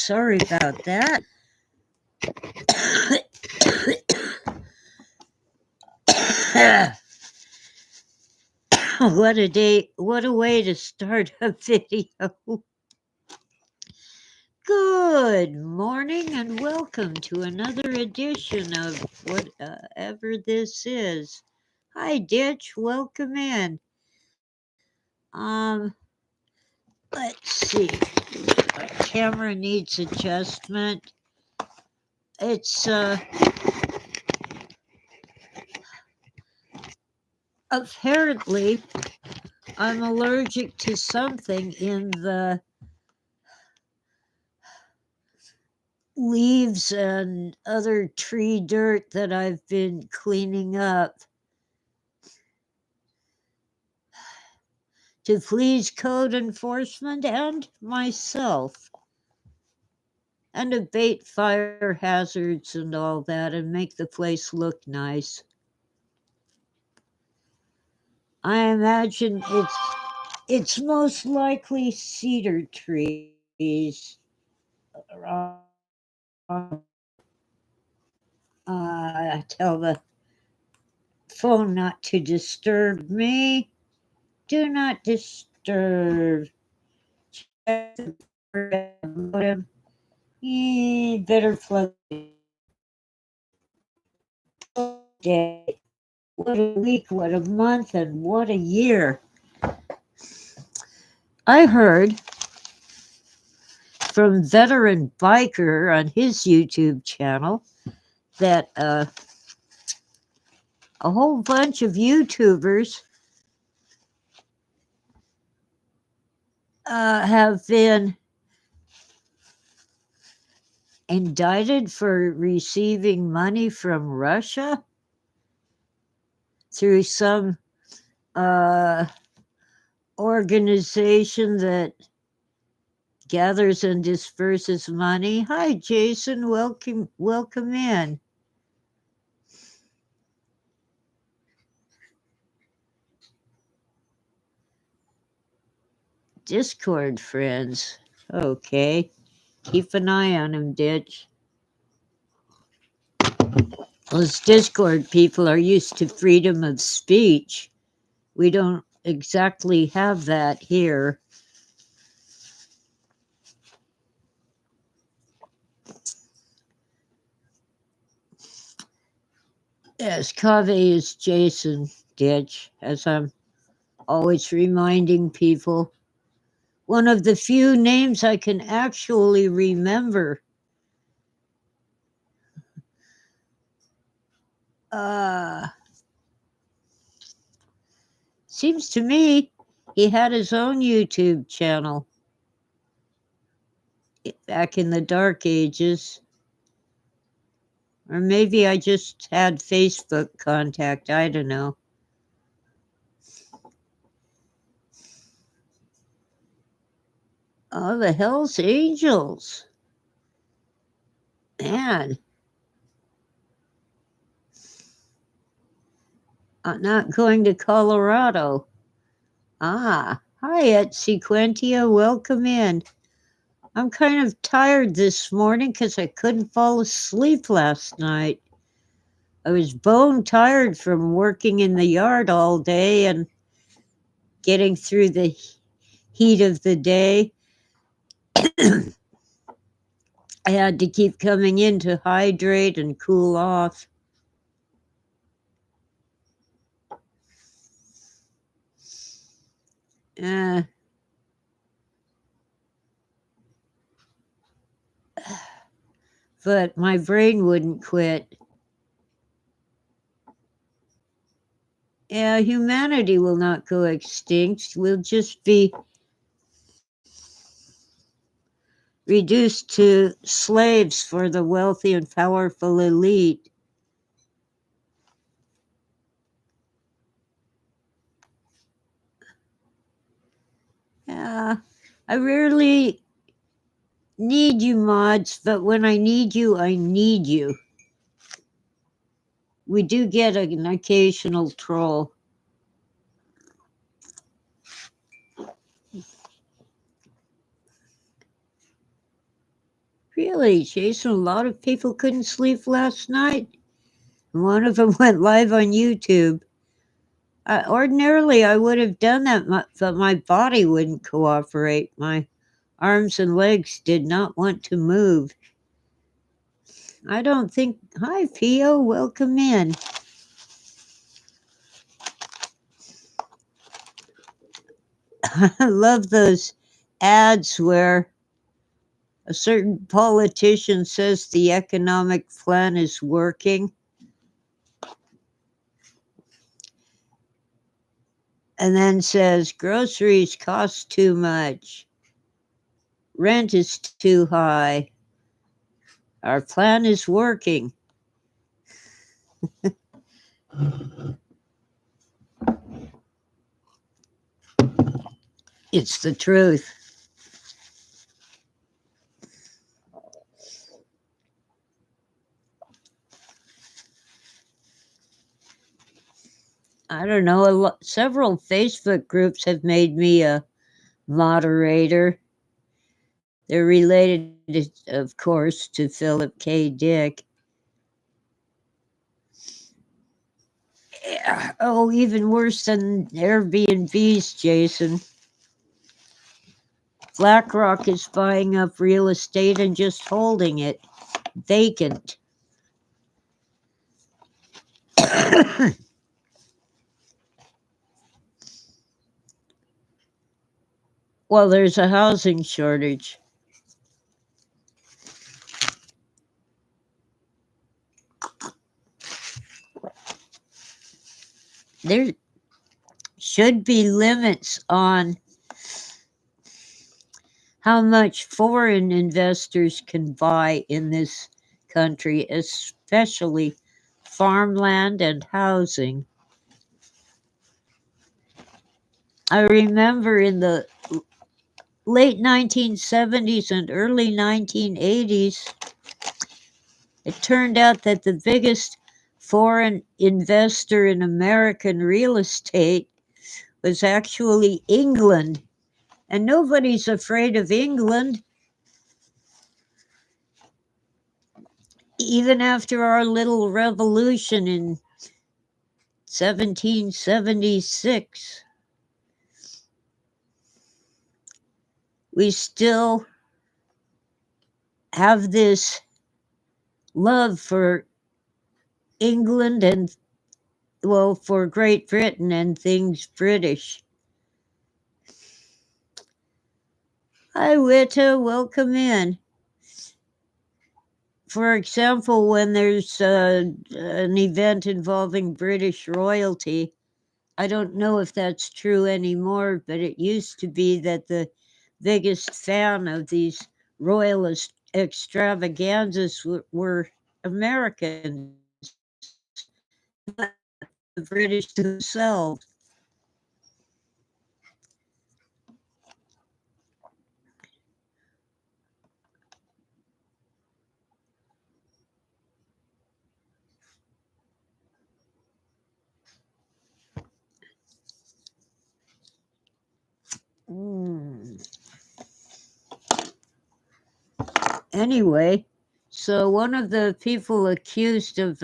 Sorry about that. What a day, what a way to start a video. Good morning and welcome to another edition of whatever this is. Hi, Ditch, welcome in. Let's see. My camera needs adjustment. It's apparently I'm allergic to something in the leaves and other tree dirt that I've been cleaning up to please code enforcement and myself, and abate fire hazards and all that and make the place look nice. I imagine it's most likely cedar trees. Tell the phone not to disturb me. Do not disturb. Check the modem. Better plug day. What a week, what a month, and what a year. I heard from Veteran Biker on his YouTube channel that a whole bunch of YouTubers have been indicted for receiving money from Russia through some organization that gathers and disperses money. Hi, Jason. Welcome in. Discord friends. Okay. Keep an eye on him, Ditch. Those Discord people are used to freedom of speech. We don't exactly have that here. Yes, Cave is Jason, Ditch, as I'm always reminding people. One of the few names I can actually remember. Seems to me he had his own YouTube channel back in the dark ages. Or maybe I just had Facebook contact. I don't know. Oh, the Hells Angels. Man. I'm not going to Colorado. Hi, Etsy Quentia. Welcome in. I'm kind of tired this morning because I couldn't fall asleep last night. I was bone tired from working in the yard all day and getting through the heat of the day. I had to keep coming in to hydrate and cool off. But my brain wouldn't quit. Yeah, humanity will not go extinct. We'll just be reduced to slaves for the wealthy and powerful elite. Yeah, I rarely need you mods, but when I need you, I need you. We do get an occasional troll. Really, Jason, a lot of people couldn't sleep last night. One of them went live on YouTube. Ordinarily, I would have done that, but my body wouldn't cooperate. My arms and legs did not want to move. I don't think. Hi, Pio. Welcome in. I love those ads where a certain politician says the economic plan is working, and then says groceries cost too much, rent is too high, our plan is working. It's the truth. I don't know. Several Facebook groups have made me a moderator. They're related, of course, to Philip K. Dick. Oh, even worse than Airbnbs, Jason. BlackRock is buying up real estate and just holding it vacant. Well, there's a housing shortage. There should be limits on how much foreign investors can buy in this country, especially farmland and housing. I remember in the late 1970s and early 1980s, it turned out that the biggest foreign investor in American real estate was actually England. And nobody's afraid of England. Even after our little revolution in 1776, we still have this love for England and, well, for Great Britain and things British. Hi, Witta, welcome in. For example, when there's an event involving British royalty, I don't know if that's true anymore, but it used to be that the biggest fan of these royalist extravaganzas were Americans, not the British themselves. Anyway, so one of the people accused of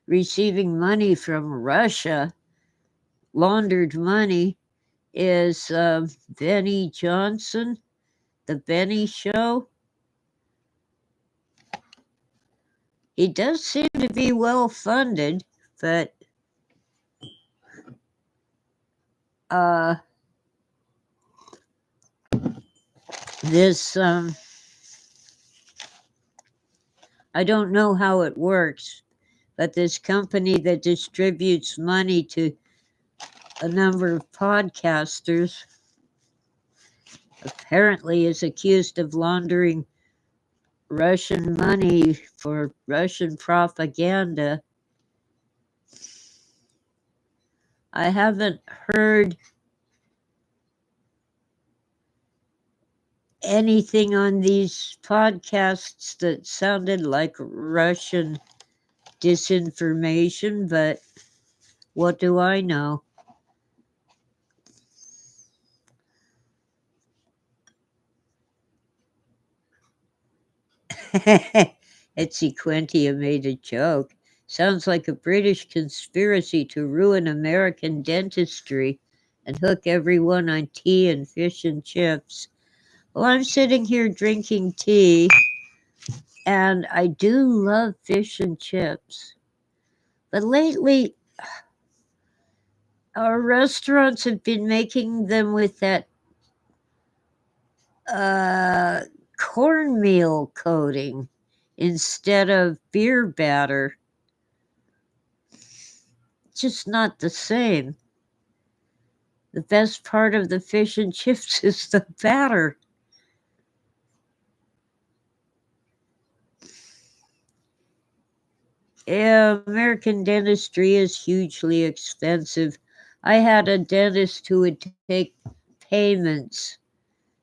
receiving money from Russia, laundered money, is Benny Johnson, The Benny Show. He does seem to be well funded, but this I don't know how it works, but this company that distributes money to a number of podcasters apparently is accused of laundering Russian money for Russian propaganda. I haven't heard anything on these podcasts that sounded like Russian disinformation, but what do I know? Etsy Quintia made a joke. Sounds like a British conspiracy to ruin American dentistry and hook everyone on tea and fish and chips. Well, I'm sitting here drinking tea, and I do love fish and chips. But lately, our restaurants have been making them with that cornmeal coating instead of beer batter. Just not the same. The best part of the fish and chips is the batter. Yeah, American dentistry is hugely expensive. I had a dentist who would take payments.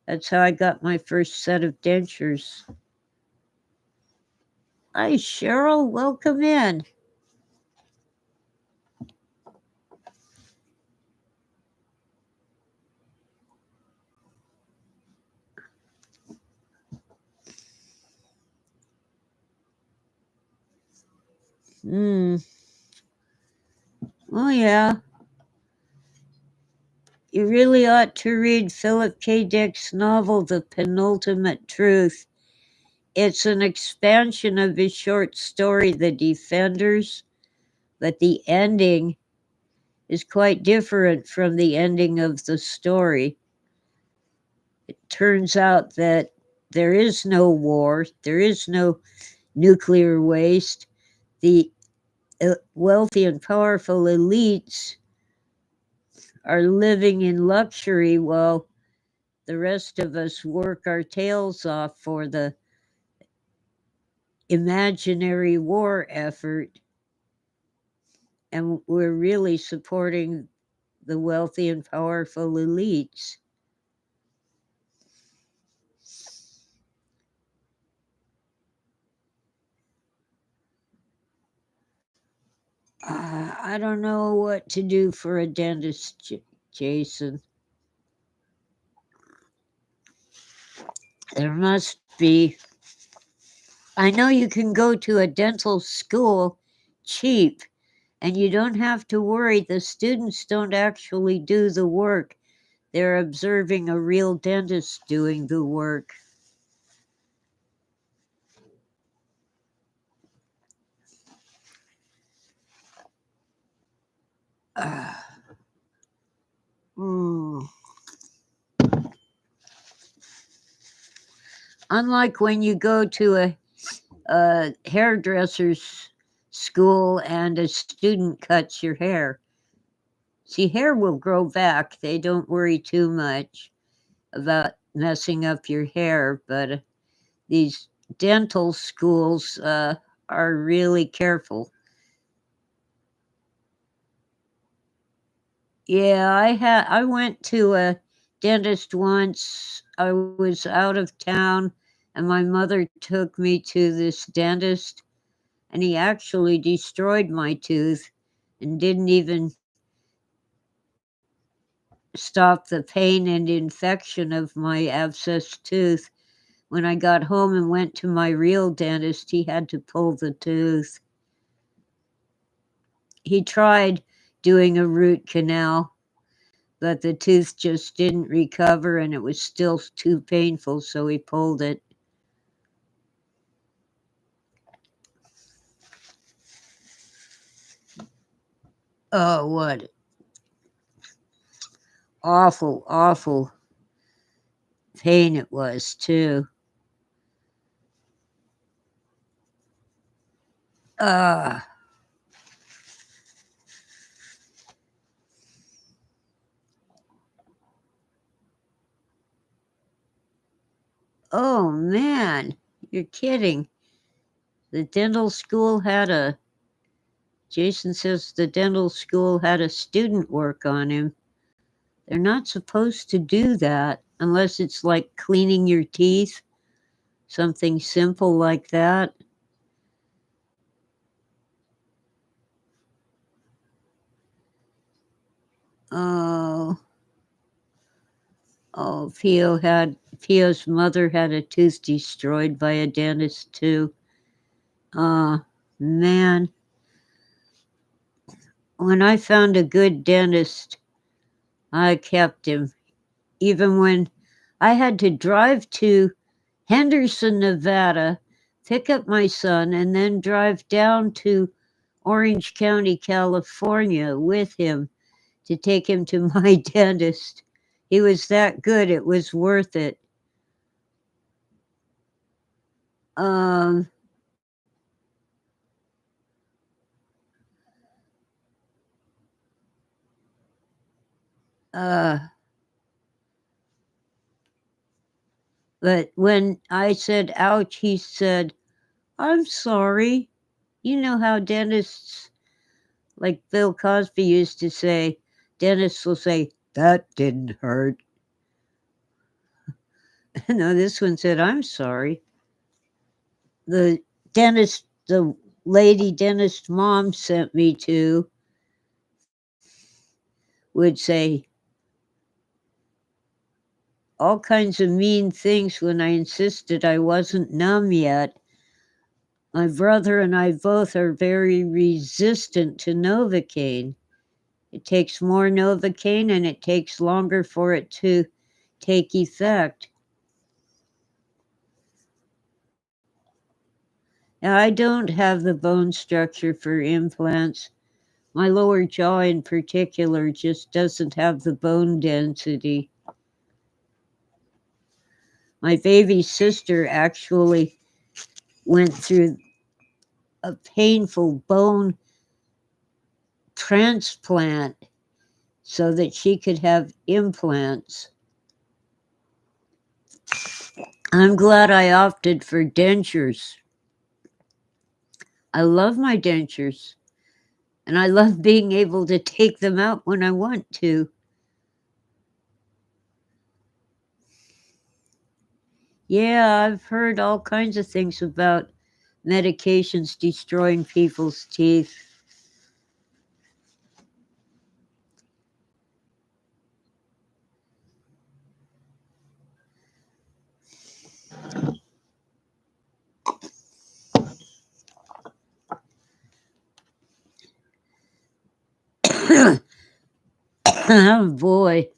That's how I got my first set of dentures. Hi, Cheryl. Welcome in. Oh, yeah. You really ought to read Philip K. Dick's novel, The Penultimate Truth. It's an expansion of his short story, The Defenders, but the ending is quite different from the ending of the story. It turns out that there is no war, there is no nuclear waste. The wealthy and powerful elites are living in luxury while the rest of us work our tails off for the imaginary war effort. And we're really supporting the wealthy and powerful elites. I don't know what to do for a dentist, Jason. There must be. I know you can go to a dental school cheap, and you don't have to worry. The students don't actually do the work. They're observing a real dentist doing the work. Unlike when you go to a hairdresser's school and a student cuts your hair. See, hair will grow back. They don't worry too much about messing up your hair, but these dental schools are really careful. Yeah, I went to a dentist once. I was out of town and my mother took me to this dentist and he actually destroyed my tooth and didn't even stop the pain and infection of my abscessed tooth. When I got home and went to my real dentist, he had to pull the tooth. He tried doing a root canal, but the tooth just didn't recover and it was still too painful, so he pulled it. Oh, what awful, awful pain it was, too. Ah. Oh, man, you're kidding. The dental school had a Jason says the dental school had a student work on him. They're not supposed to do that unless it's like cleaning your teeth, something simple like that. Oh. Oh, Pio's mother had a tooth destroyed by a dentist too. Man, when I found a good dentist, I kept him. Even when I had to drive to Henderson, Nevada, pick up my son, and then drive down to Orange County, California with him to take him to my dentist. He was that good, it was worth it. Um, uh, but when I said, ouch, he said, I'm sorry. You know how dentists, like Bill Cosby used to say, dentists will say, that didn't hurt. No, this one said, I'm sorry. The lady dentist mom sent me to would say all kinds of mean things when I insisted I wasn't numb yet. My brother and I both are very resistant to Novocaine. It takes more Novocaine and it takes longer for it to take effect. Now, I don't have the bone structure for implants. My lower jaw in particular just doesn't have the bone density. My baby sister actually went through a painful bone transplant so that she could have implants. I'm glad I opted for dentures. I love my dentures, and I love being able to take them out when I want to. Yeah, I've heard all kinds of things about medications destroying people's teeth. Oh boy.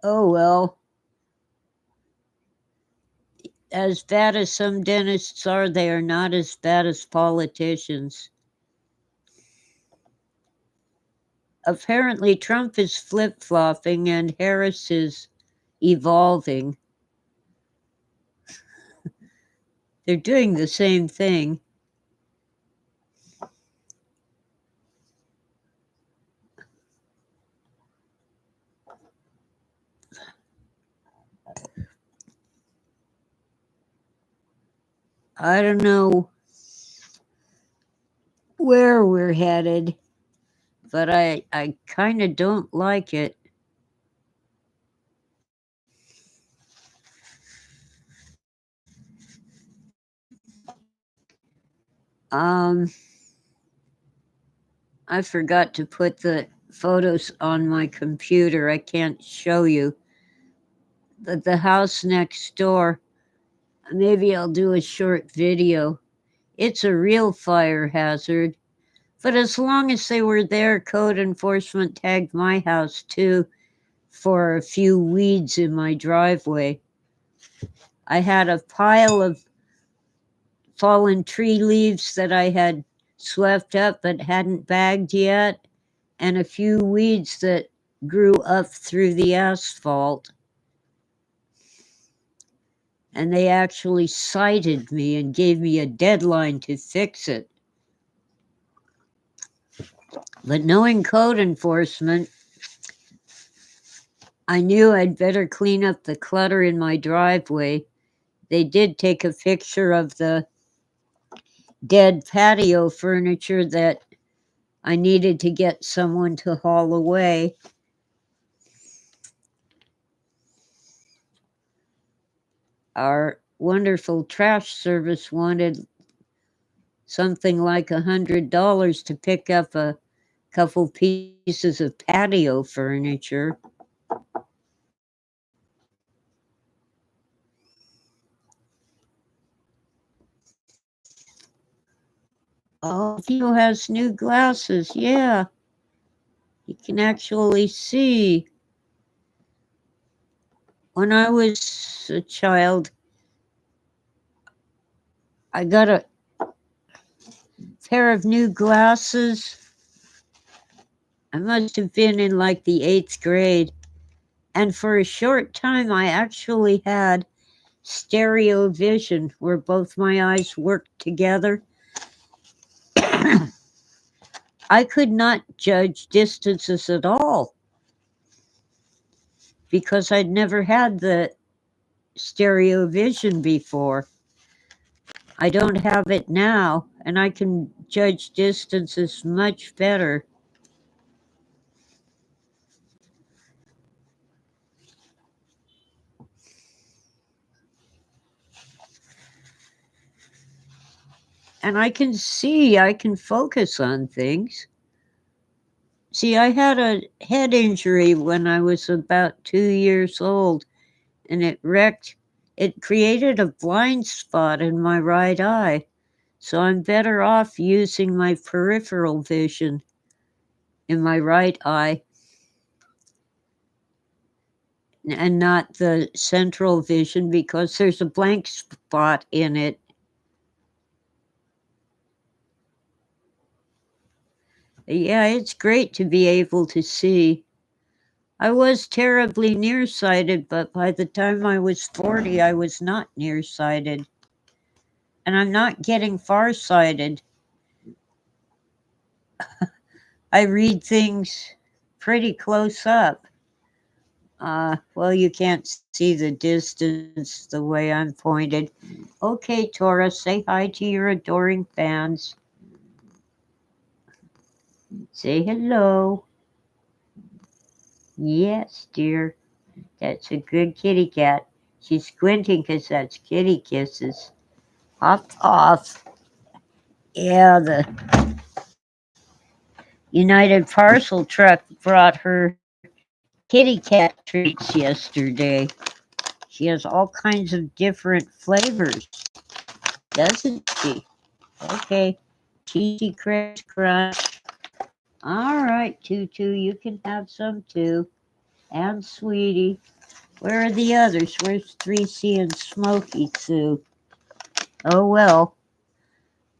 Oh well. As bad as some dentists are, they are not as bad as politicians. Apparently, Trump is flip-flopping and Harris is evolving. They're doing the same thing. I don't know where we're headed, but I kind of don't like it. I forgot to put the photos on my computer. I can't show you. But the house next door, maybe I'll do a short video. It's a real fire hazard. But as long as they were there, code enforcement tagged my house too for a few weeds in my driveway. I had a pile of fallen tree leaves that I had swept up but hadn't bagged yet, and a few weeds that grew up through the asphalt. And they actually cited me and gave me a deadline to fix it. But knowing code enforcement, I knew I'd better clean up the clutter in my driveway. They did take a picture of the dead patio furniture that I needed to get someone to haul away. wonderful trash service wanted something like $100 to pick up a couple pieces of patio furniture. Oh, Theo has new glasses. Yeah, he can actually see. When I was a child, I got a pair of new glasses. I must have been in like the 8th grade. And for a short time, I actually had stereo vision where both my eyes worked together. I could not judge distances at all because I'd never had the stereo vision before. I don't have it now, and I can judge distances much better. And I can see, I can focus on things. See, I had a head injury when I was about 2 years old, and it created a blind spot in my right eye. So I'm better off using my peripheral vision in my right eye and not the central vision because there's a blank spot in it. Yeah, it's great to be able to see. I was terribly nearsighted, but by the time I was 40, I was not nearsighted. And I'm not getting farsighted. I read things pretty close up. Well, you can't see the distance the way I'm pointed. Okay, Tora, say hi to your adoring fans. Say hello. Yes, dear. That's a good kitty cat. She's squinting because that's kitty kisses. Hop off. Yeah, the United Parcel truck brought her kitty cat treats yesterday. She has all kinds of different flavors, doesn't she? Okay. Cheesy Crunch Crunch. All right, Tutu, you can have some too. And Sweetie. Where are the others? Where's 3C and Smoky Sue? Oh well,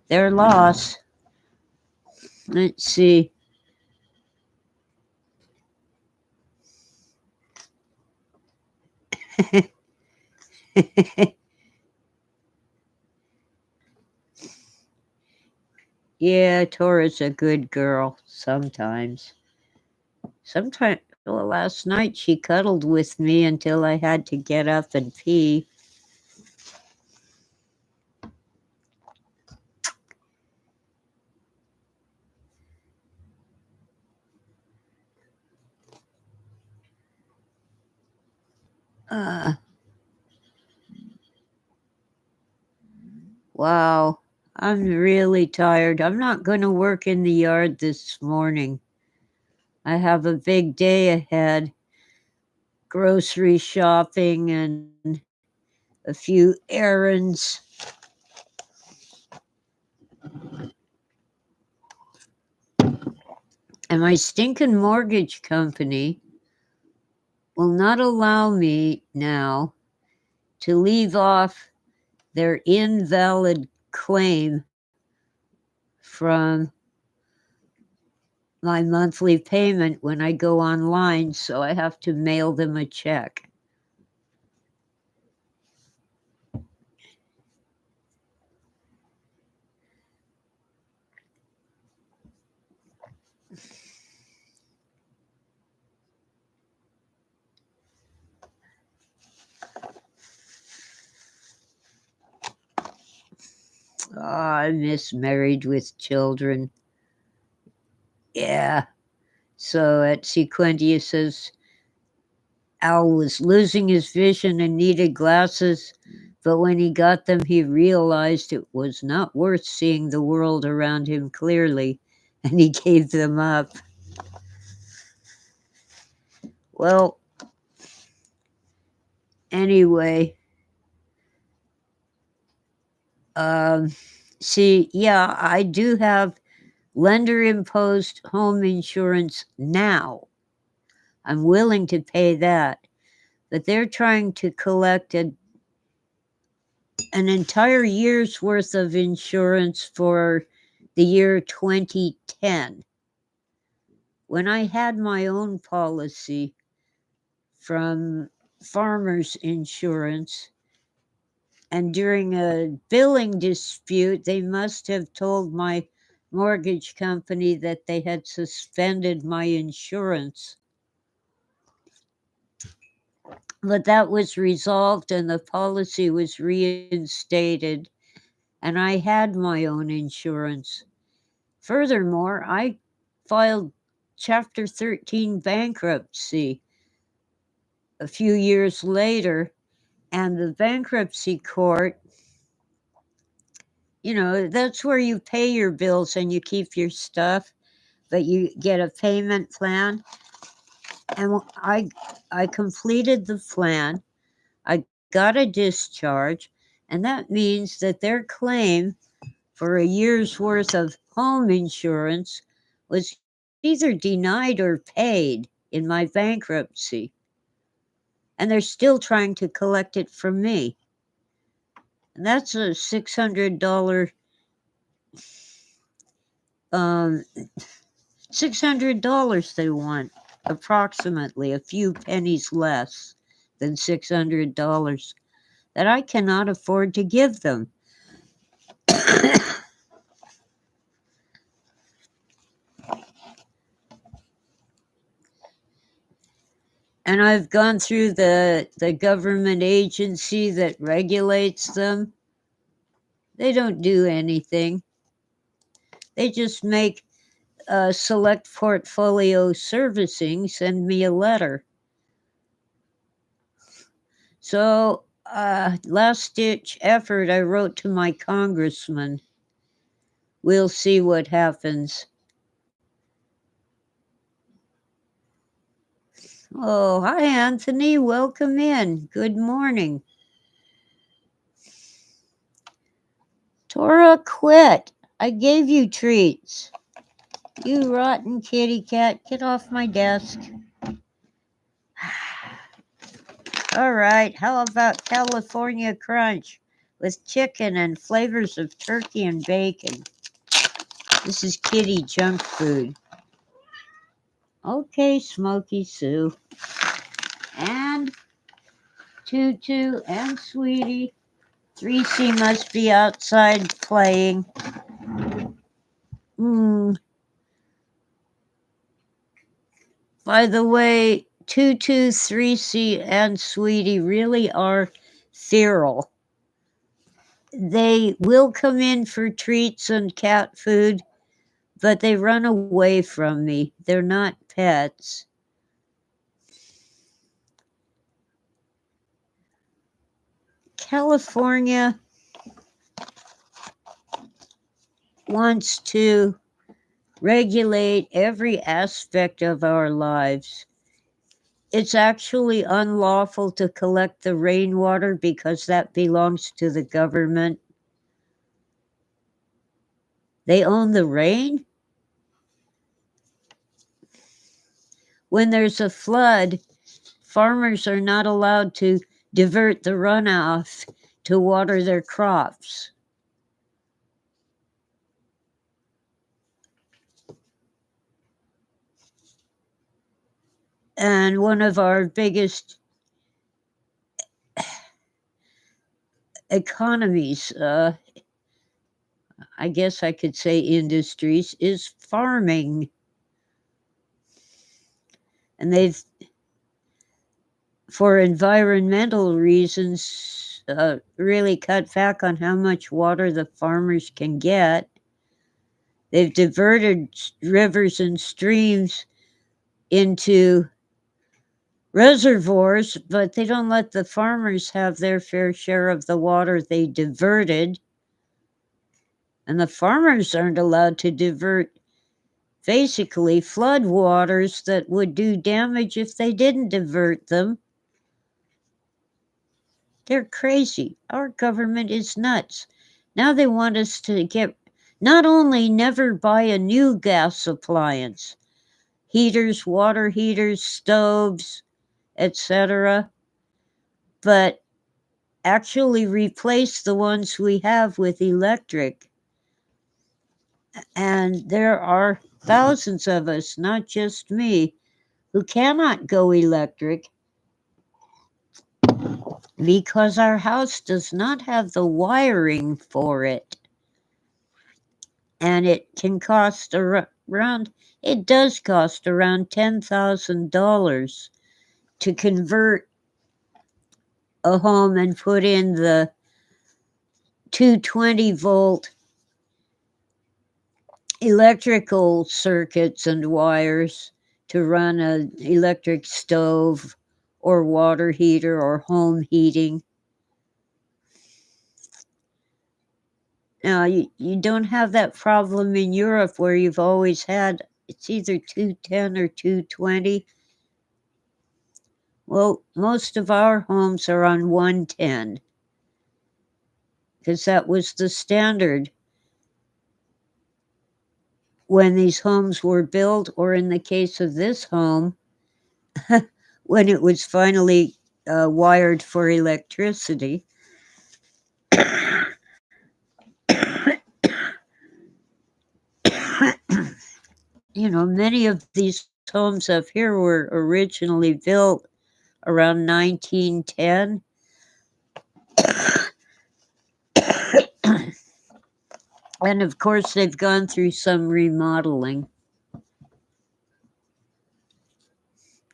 they're lost. Let's see. Yeah, Tora's a good girl sometimes. Sometimes, well, last night she cuddled with me until I had to get up and pee. Uh, wow, I'm really tired. I'm not going to work in the yard this morning. I have a big day ahead. Grocery shopping and a few errands. And my stinking mortgage company will not allow me now to leave off their invalid claim from my monthly payment when I go online, so I have to mail them a check. Oh, I miss Married with Children. Yeah. So at Sequentia says Al was losing his vision and needed glasses, But when he got them, he realized it was not worth seeing the world around him clearly, and he gave them up. Well, anyway, see, yeah, I do have lender-imposed home insurance now. I'm willing to pay that. But they're trying to collect an entire year's worth of insurance for the year 2010. When I had my own policy from Farmers Insurance, and during a billing dispute, they must have told my mortgage company that they had suspended my insurance. But that was resolved and the policy was reinstated, and I had my own insurance. Furthermore, I filed Chapter 13 bankruptcy a few years later, and the bankruptcy court, that's where you pay your bills and you keep your stuff, but you get a payment plan. And I completed the plan. I got a discharge, and that means that their claim for a year's worth of home insurance was either denied or paid in my bankruptcy. And they're still trying to collect it from me. And that's a $600 $600 they want, approximately, a few pennies less than $600 that I cannot afford to give them. And I've gone through the government agency that regulates them. They don't do anything. They just make Select Portfolio Servicing send me a letter. So, last-ditch effort, I wrote to my congressman. We'll see what happens. Oh, hi, Anthony. Welcome in. Good morning. Tora, quit. I gave you treats. You rotten kitty cat. Get off my desk. All right. How about California Crunch with chicken and flavors of turkey and bacon? This is kitty junk food. Okay, Smoky Sue. And Tutu and Sweetie. 3C must be outside playing. By the way, Tutu, 3C, and Sweetie really are feral. They will come in for treats and cat food, but they run away from me. They're not pets. California wants to regulate every aspect of our lives. It's actually unlawful to collect the rainwater because that belongs to the government. They own the rain? When there's a flood, farmers are not allowed to divert the runoff to water their crops. And one of our biggest economies, I guess I could say industries, is farming. And they've, for environmental reasons, really cut back on how much water the farmers can get. They've diverted rivers and streams into reservoirs, but they don't let the farmers have their fair share of the water they diverted. And the farmers aren't allowed to divert basically flood waters that would do damage if they didn't divert them. They're crazy. Our government is nuts. Now they want us to get not only never buy a new gas appliance, heaters, water heaters, stoves, etc., but actually replace the ones we have with electric. And there are thousands of us, not just me, who cannot go electric because our house does not have the wiring for it. And it can cost around, it does cost around $10,000 to convert a home and put in the 220-volt electrical circuits and wires to run an electric stove or water heater or home heating. Now, you don't have that problem in Europe where you've always had, it's either 210 or 220. Well, most of our homes are on 110 because that was the standard when these homes were built, or in the case of this home, when it was finally wired for electricity. You know, many of these homes up here were originally built around 1910. And of course, they've gone through some remodeling.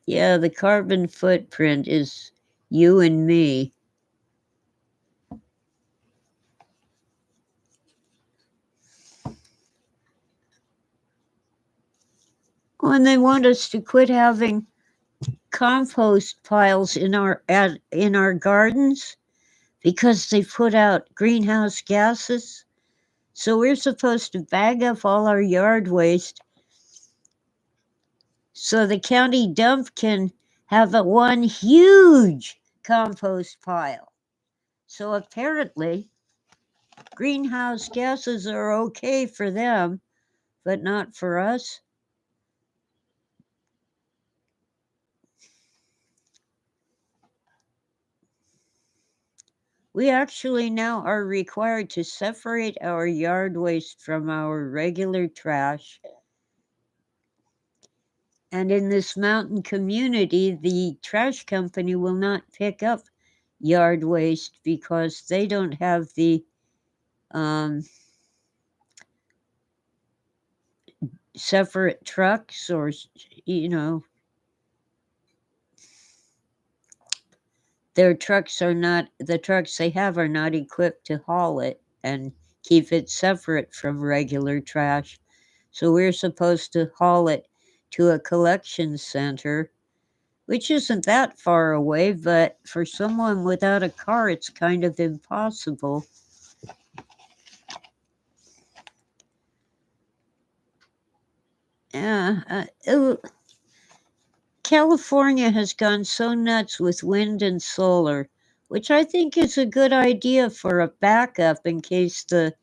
Yeah, the carbon footprint is you and me. When they want us to quit having compost piles in our gardens because they put out greenhouse gases. So we're supposed to bag up all our yard waste so the county dump can have one huge compost pile. So apparently, greenhouse gases are okay for them, but not for us. We actually now are required to separate our yard waste from our regular trash. And in this mountain community, the trash company will not pick up yard waste because they don't have the separate trucks, or, you know, their trucks are not, the trucks they have are not equipped to haul it and keep it separate from regular trash. So we're supposed to haul it to a collection center, which isn't that far away, but for someone without a car, it's kind of impossible. Yeah, California has gone so nuts with wind and solar, which I think is a good idea for a backup in case the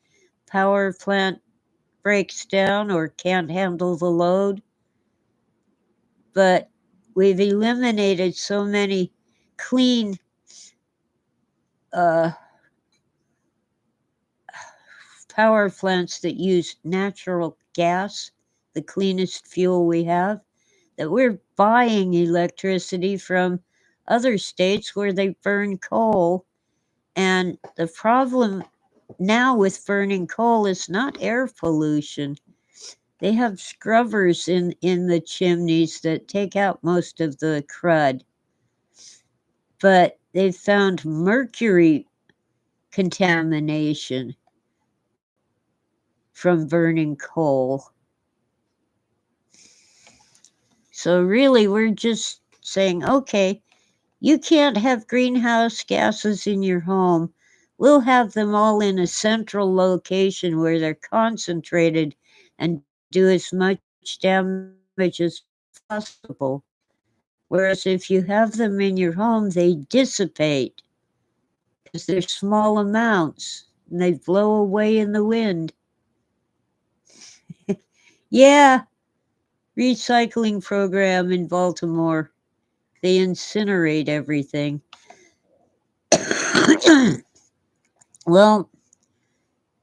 power plant breaks down or can't handle the load. But we've eliminated so many clean power plants that use natural gas, the cleanest fuel we have, that we're buying electricity from other states where they burn coal. And the problem now with burning coal is not air pollution. They have scrubbers in the chimneys that take out most of the crud. But they've found mercury contamination from burning coal. So really, we're just saying, okay, you can't have greenhouse gases in your home. We'll have them all in a central location where they're concentrated and do as much damage as possible. Whereas if you have them in your home, they dissipate because they're small amounts and they blow away in the wind. Yeah, recycling program in Baltimore. They incinerate everything. Well,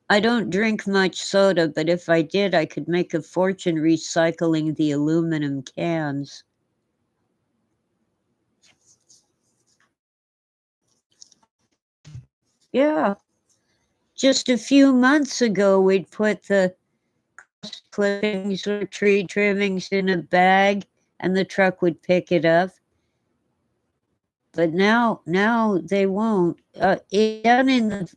I don't drink much soda, but if I did, I could make a fortune recycling the aluminum cans. Yeah. Just a few months ago, we'd put the grass clippings or tree trimmings in a bag and the truck would pick it up. But now they won't. Down in the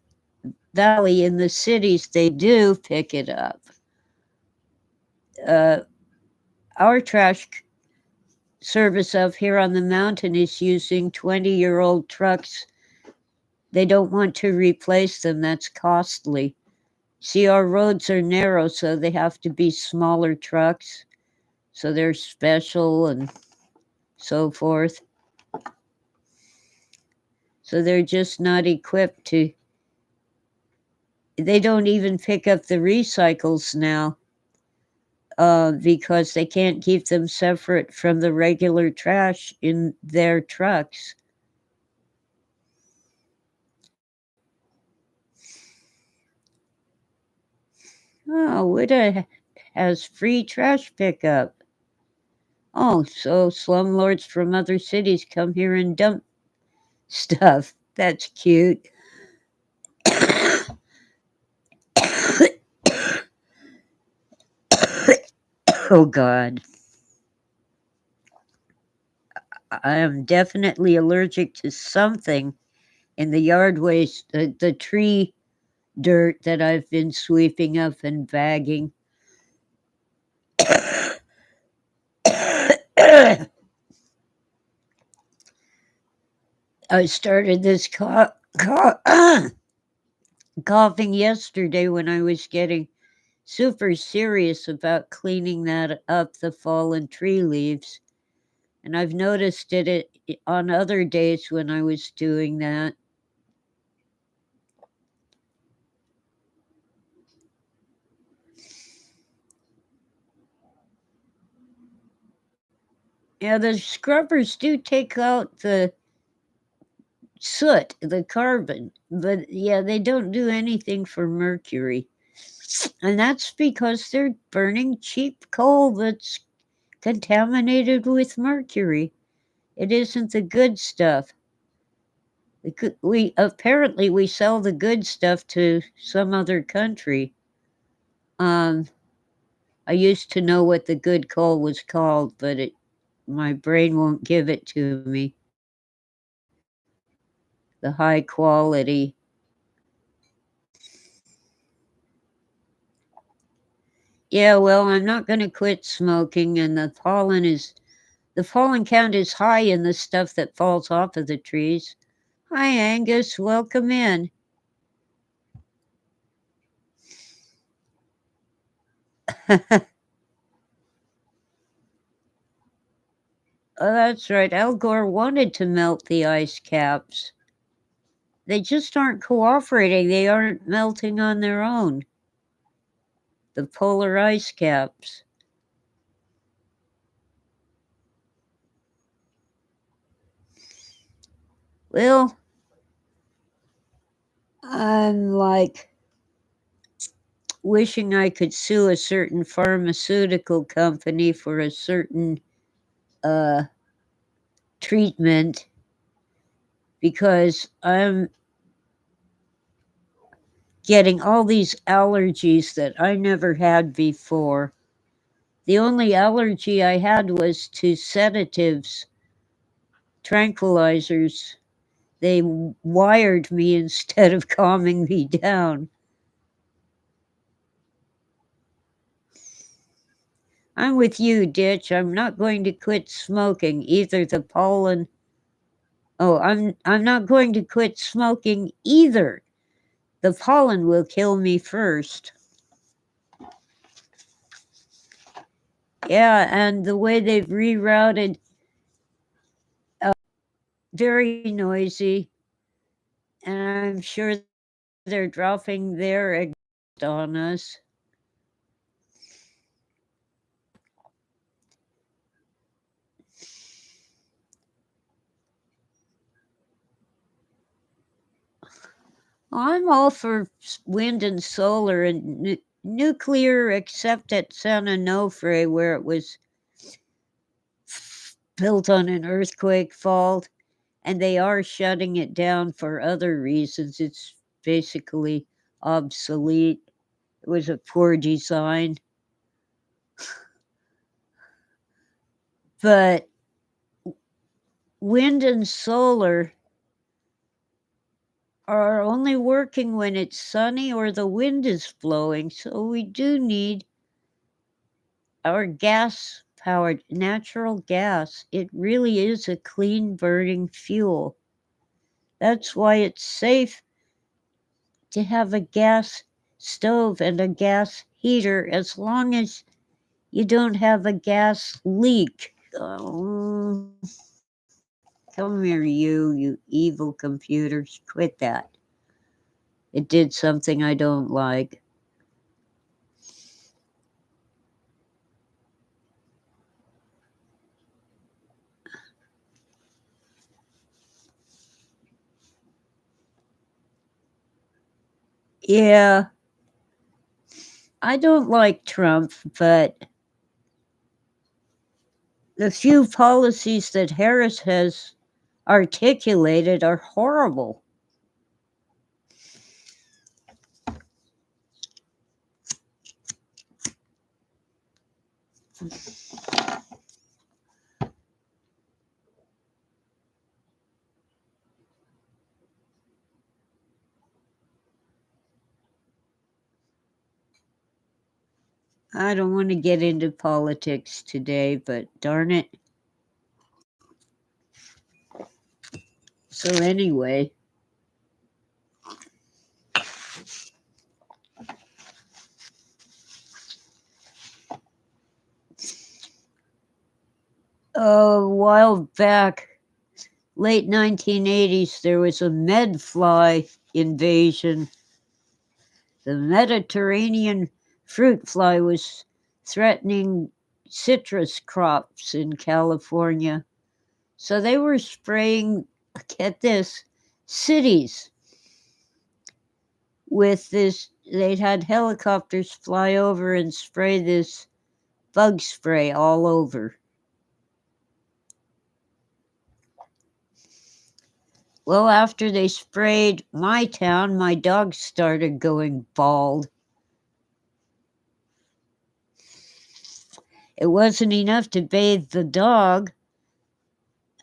valley, in the cities, they do pick it up. Uh, our trash service up here on the mountain is using 20-year-old trucks. They don't want to replace them. That's costly. See, our roads are narrow, so they have to be smaller trucks. So they're special and so forth. So they're just not equipped to. They don't even pick up the recycles now because they can't keep them separate from the regular trash in their trucks. Oh, Wida has free trash pickup. Oh, so slumlords from other cities come here and dump stuff. That's cute. Oh, God. I am definitely allergic to something in the yard waste, the tree dirt that I've been sweeping up and bagging. I started this coughing yesterday when I was getting super serious about cleaning that up, the fallen tree leaves. And I've noticed it on other days when I was doing that. Yeah, the scrubbers do take out the soot, the carbon, but yeah, they don't do anything for mercury. And that's because they're burning cheap coal that's contaminated with mercury. It isn't the good stuff. We sell the good stuff to some other country. Um, I used to know what the good coal was called, but my brain won't give it to me. The high quality. Yeah, well, I'm not going to quit smoking, and the pollen count is high in the stuff that falls off of the trees. Hi, Angus. Welcome in. Oh, that's right. Al Gore wanted to melt the ice caps. They just aren't cooperating. They aren't melting on their own. The polar ice caps. Well, I'm like wishing I could sue a certain pharmaceutical company for a certain uh, treatment because I'm getting all these allergies that I never had before. The only allergy I had was to sedatives, tranquilizers. They wired me instead of calming me down. I'm with you, Ditch. I'm not going to quit smoking. Either the pollen. Oh, I'm not going to quit smoking either. The pollen will kill me first. Yeah, and the way they've rerouted, very noisy, and I'm sure they're dropping their exhaust on us. I'm all for wind and solar and nuclear, except at San Onofre, where it was built on an earthquake fault, and they are shutting it down for other reasons. It's basically obsolete. It was a poor design. But wind and solar are only working when it's sunny or the wind is blowing. So we do need our gas powered natural gas. It really is a clean burning fuel. That's why it's safe to have a gas stove and a gas heater as long as you don't have a gas leak. Come here, you evil computers. Quit that. It did something I don't like. Yeah, I don't like Trump, but the few policies that Harris has articulated are horrible. I don't want to get into politics today, but darn it. So, anyway, a while back, late 1980s, there was a medfly invasion. The Mediterranean fruit fly was threatening citrus crops in California. So they were spraying, get this, cities with this. They'd had helicopters fly over and spray this bug spray all over. Well, after they sprayed my town, my dog started going bald. It wasn't enough to bathe the dog.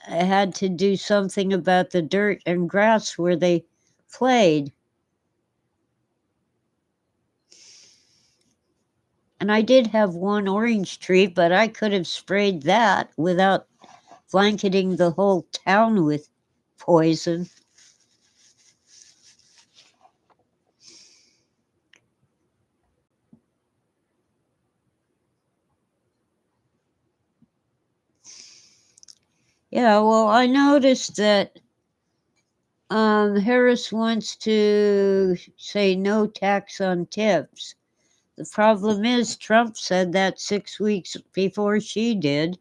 I had to do something about the dirt and grass where they played. And I did have one orange tree, but I could have sprayed that without blanketing the whole town with poison. Yeah, well, I noticed that Harris wants to say no tax on tips. The problem is Trump said that 6 weeks before she did.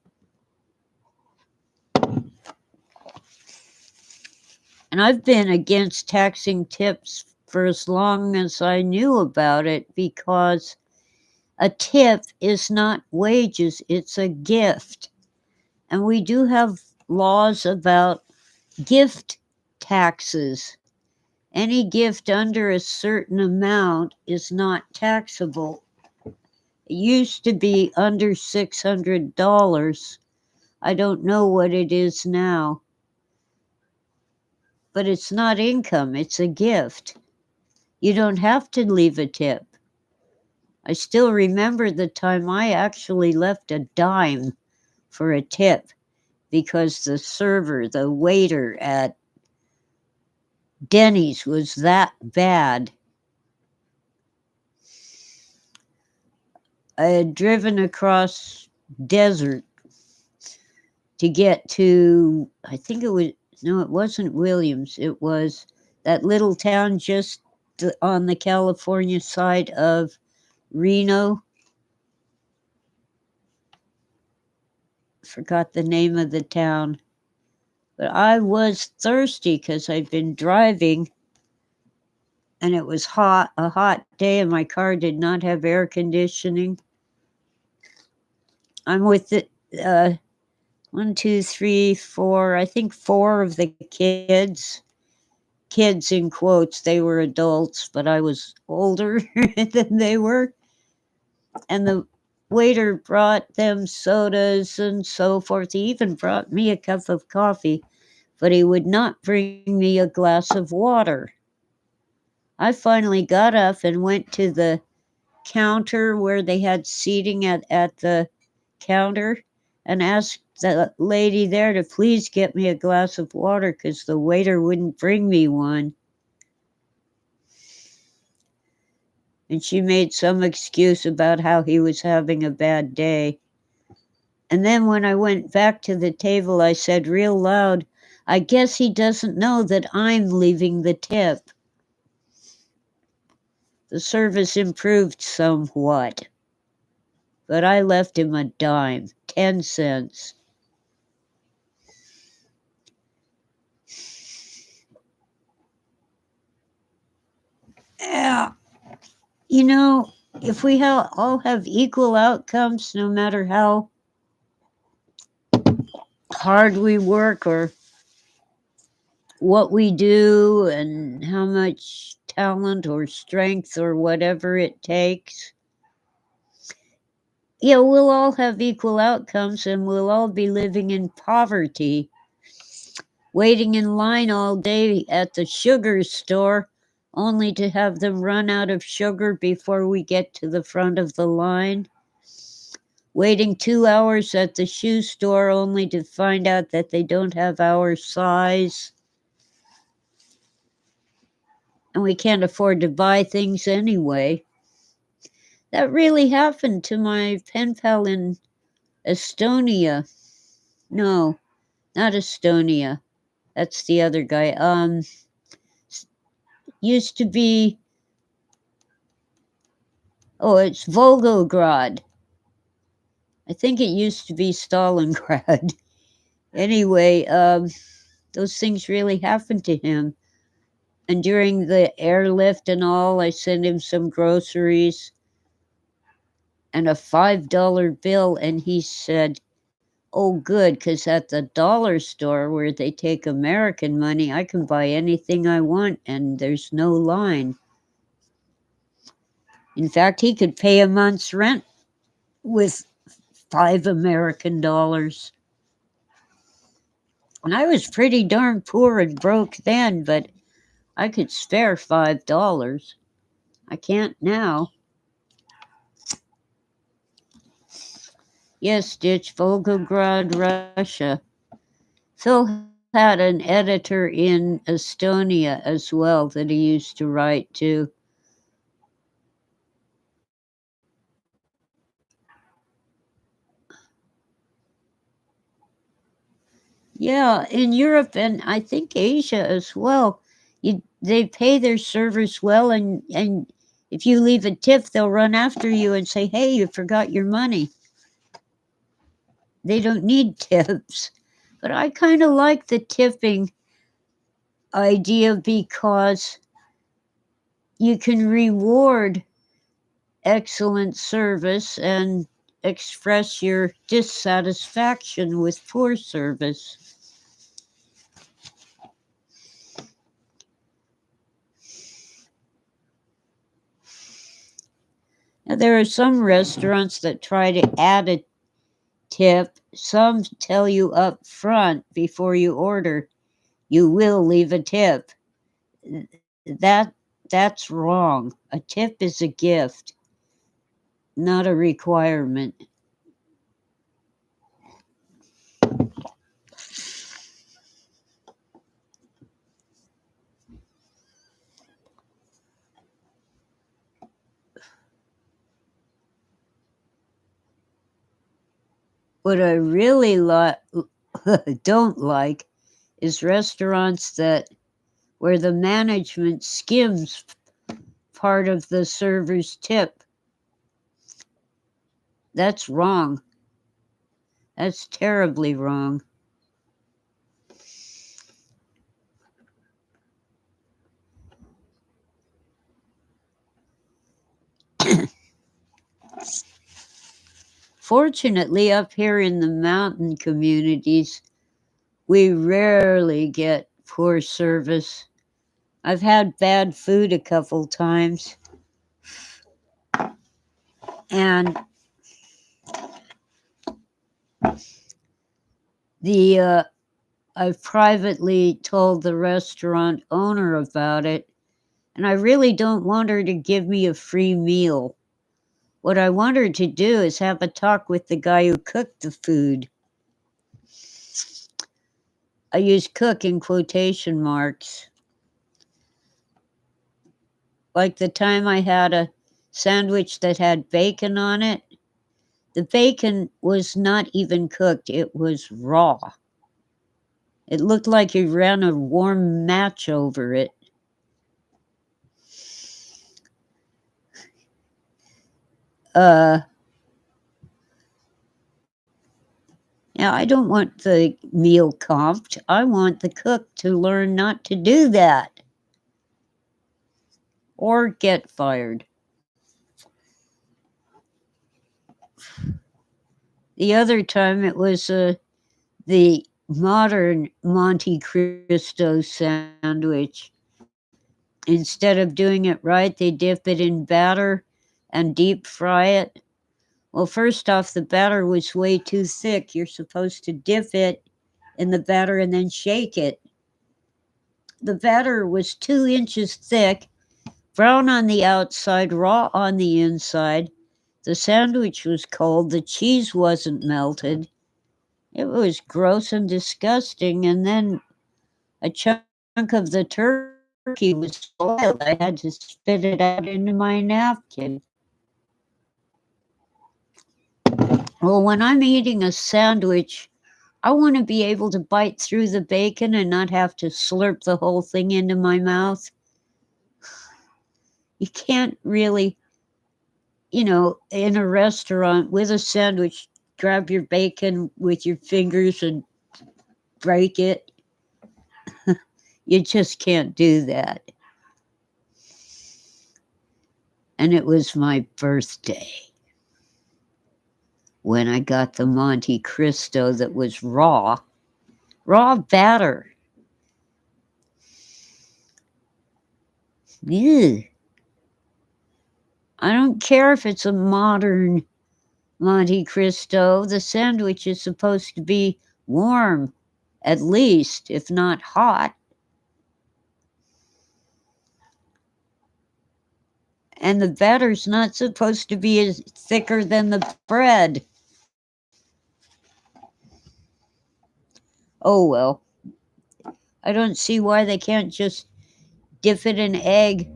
And I've been against taxing tips for as long as I knew about it because a tip is not wages, it's a gift. And we do have laws about gift taxes. Any gift under a certain amount is not taxable. It used to be under $600. I don't know what it is now. But it's not income, it's a gift. You don't have to leave a tip. I still remember the time I actually left a dime for a tip because the server, the waiter at Denny's was that bad. I had driven across desert to get to, I think it was, no, it wasn't Williams. It was that little town just on the California side of Reno. Forgot the name of the town. But I was thirsty because I'd been driving and it was hot, a hot day, and my car did not have air conditioning. I'm with the 1, 2, 3, 4, I think 4 of the kids. Kids in quotes, they were adults, but I was older than they were. And the waiter brought them sodas and so forth. He even brought me a cup of coffee, but he would not bring me a glass of water. I finally got up and went to the counter where they had seating at the counter and asked the lady there to please get me a glass of water because the waiter wouldn't bring me one. And she made some excuse about how he was having a bad day. And then when I went back to the table, I said real loud, I guess he doesn't know that I'm leaving the tip. The service improved somewhat, but I left him a dime, 10 cents. Yeah, you know, if we all have equal outcomes, no matter how hard we work or what we do and how much talent or strength or whatever it takes, yeah, we'll all have equal outcomes and we'll all be living in poverty, waiting in line all day at the sugar store only to have them run out of sugar before we get to the front of the line. Waiting 2 hours at the shoe store only to find out that they don't have our size. And we can't afford to buy things anyway. That really happened to my pen pal in Estonia. No, not Estonia. That's the other guy. Used to be, oh, it's Volgograd. I think it used to be Stalingrad. Anyway, those things really happened to him. And during the airlift and all, I sent him some groceries and a $5 bill, and he said, oh, good, because at the dollar store where they take American money, I can buy anything I want and there's no line. In fact, he could pay a month's rent with $5 American. And I was pretty darn poor and broke then, but I could spare $5. I can't now. Yes, Ditch, Volgograd, Russia. Phil had an editor in Estonia as well that he used to write to. Yeah, in Europe and I think Asia as well, they pay their servers well, and if you leave a tip, they'll run after you and say, hey, you forgot your money. They don't need tips. But I kind of like the tipping idea because you can reward excellent service and express your dissatisfaction with poor service. Now, there are some restaurants that try to add a tip. Some tell you up front before you order, you will leave a tip. That's wrong. A tip is a gift. not a requirement. What I really don't like is restaurants where the management skims part of the server's tip. That's wrong. That's terribly wrong. Fortunately, up here in the mountain communities, we rarely get poor service. I've had bad food a couple times, and I've privately told the restaurant owner about it, and I really don't want her to give me a free meal. What I want her to do is have a talk with the guy who cooked the food. I use cook in quotation marks. Like the time I had a sandwich that had bacon on it, the bacon was not even cooked, it was raw. It looked like you ran a warm match over it. Now, I don't want the meal comped. I want the cook to learn not to do that or get fired. The other time it was the modern Monte Cristo sandwich. Instead of doing it right, they dip it in batter and deep fry it. Well, first off, the batter was way too thick. You're supposed to dip it in the batter and then shake it. The batter was 2 inches thick, brown on the outside, raw on the inside. The sandwich was cold. The cheese wasn't melted. It was gross and disgusting. And then a chunk of the turkey was spoiled. I had to spit it out into my napkin. Well, when I'm eating a sandwich, I want to be able to bite through the bacon and not have to slurp the whole thing into my mouth. You can't really, in a restaurant with a sandwich, grab your bacon with your fingers and break it. You just can't do that. And it was my birthday when I got the Monte Cristo that was raw batter. Ew. I don't care if it's a modern Monte Cristo. The sandwich is supposed to be warm, at least, if not hot. And the batter's not supposed to be as thicker than the bread. Oh well. I don't see why they can't just dip it in egg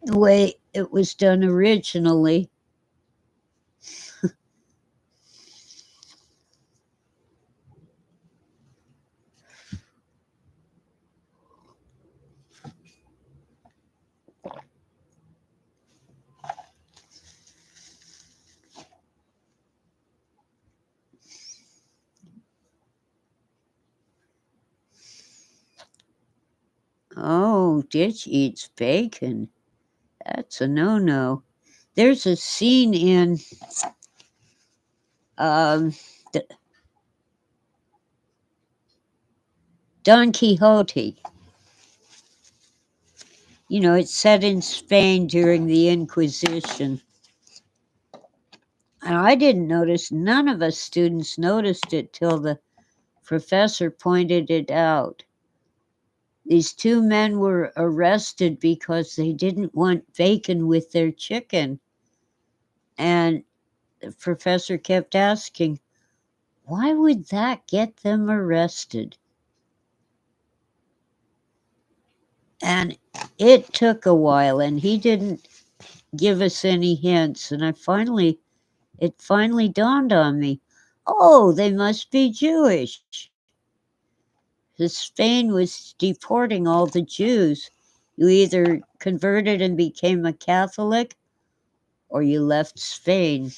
the way it was done originally. Oh, Ditch eats bacon. That's a no-no. There's a scene in Don Quixote. It's set in Spain during the Inquisition. And I didn't notice, none of us students noticed it till the professor pointed it out. These two men were arrested because they didn't want bacon with their chicken. And the professor kept asking, why would that get them arrested? And it took a while, and he didn't give us any hints. And it finally dawned on me, oh, they must be Jewish. Spain was deporting all the Jews. You either converted and became a Catholic, or you left Spain.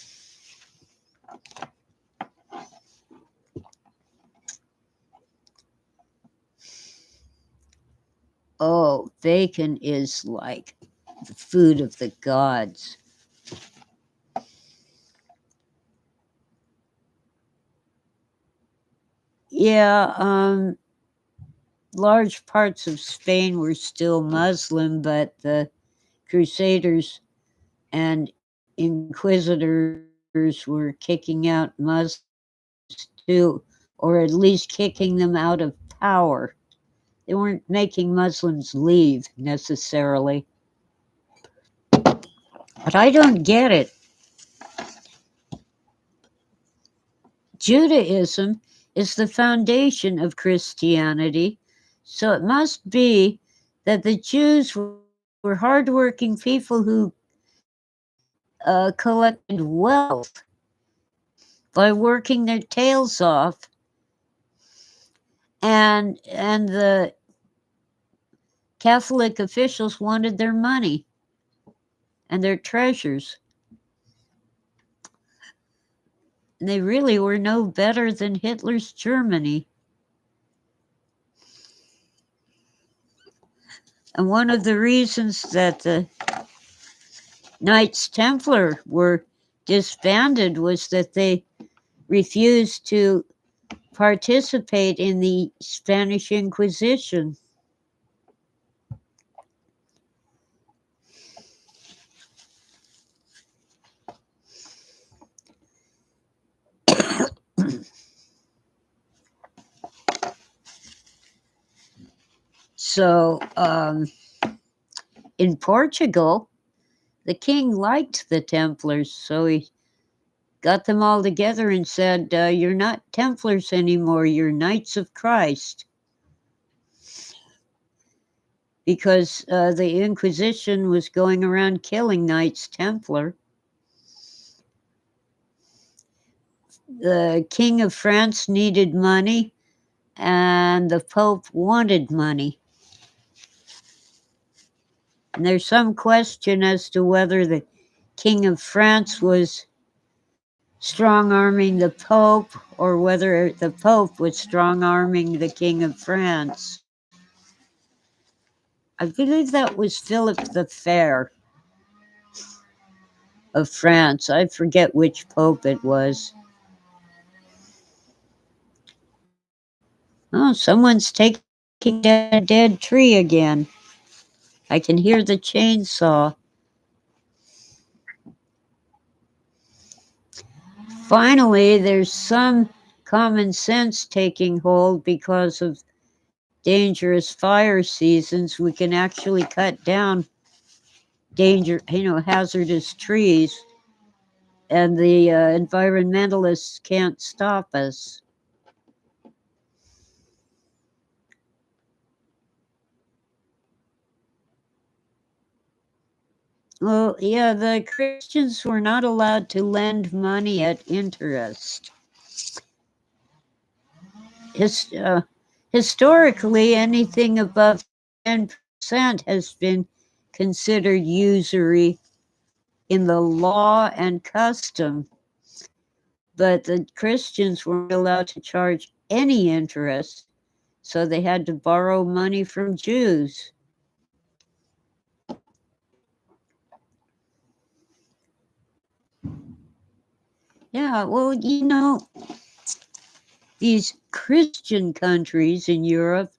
Oh, bacon is like the food of the gods. Yeah, large parts of Spain were still Muslim, but the Crusaders and Inquisitors were kicking out Muslims too, or at least kicking them out of power. They weren't making Muslims leave necessarily. But I don't get it. Judaism is the foundation of Christianity, so it must be that the Jews were hardworking people who collected wealth by working their tails off, and the Catholic officials wanted their money and their treasures. And they really were no better than Hitler's Germany. And one of the reasons that the Knights Templar were disbanded was that they refused to participate in the Spanish Inquisition. So in Portugal, the king liked the Templars, so he got them all together and said, you're not Templars anymore, you're Knights of Christ. Because the Inquisition was going around killing Knights Templar. The King of France needed money, and the Pope wanted money. And there's some question as to whether the King of France was strong-arming the Pope or whether the Pope was strong-arming the King of France. I believe that was Philip the Fair of France. I forget which Pope it was. Oh, someone's taking a dead tree again. I can hear the chainsaw. Finally, there's some common sense taking hold because of dangerous fire seasons. We can actually cut down hazardous trees, and the environmentalists can't stop us. Well, yeah, the Christians were not allowed to lend money at interest. Historically, anything above 10% has been considered usury in the law and custom, but the Christians weren't allowed to charge any interest, so they had to borrow money from Jews. Yeah, well, these Christian countries in Europe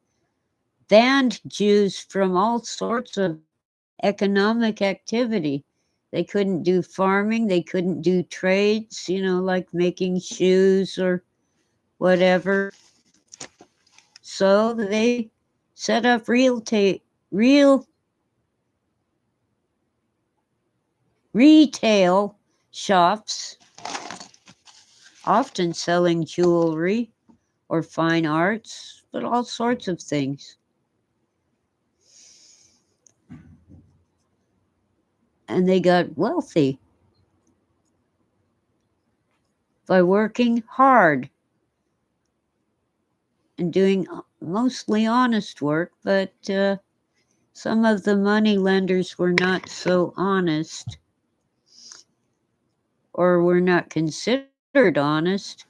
banned Jews from all sorts of economic activity. They couldn't do farming, they couldn't do trades, like making shoes or whatever. So they set up real retail shops, often selling jewelry or fine arts, but all sorts of things. And they got wealthy by working hard and doing mostly honest work, but some of the money lenders were not so honest or were not considered honest.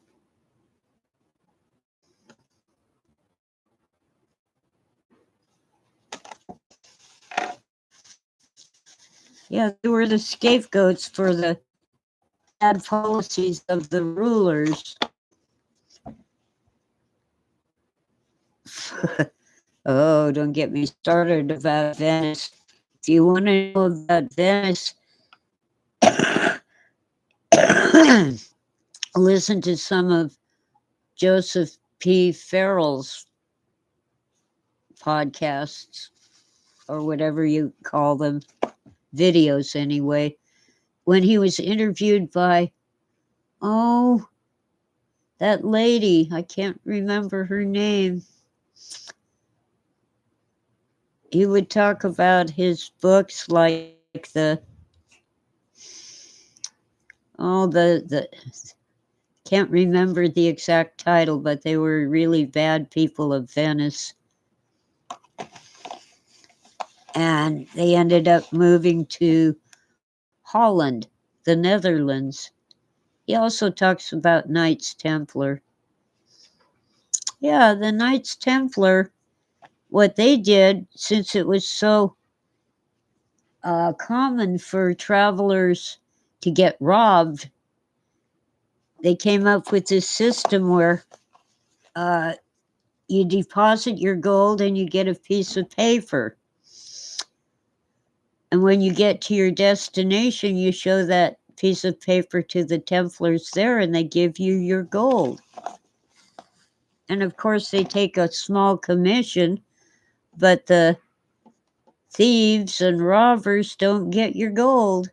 Yeah, they were the scapegoats for the bad policies of the rulers. Oh, don't get me started about Venice. If you want to know about Venice, listen to some of Joseph P. Farrell's podcasts, or whatever you call them, videos anyway, when he was interviewed by, oh, that lady, I can't remember her name. He would talk about his books like the can't remember the exact title, but they were really bad people of Venice. And they ended up moving to Holland, the Netherlands. He also talks about Knights Templar. Yeah, the Knights Templar, what they did, since it was so common for travelers to get robbed, they came up with this system where you deposit your gold and you get a piece of paper. And when you get to your destination, you show that piece of paper to the Templars there and they give you your gold. And of course, they take a small commission, but the thieves and robbers don't get your gold.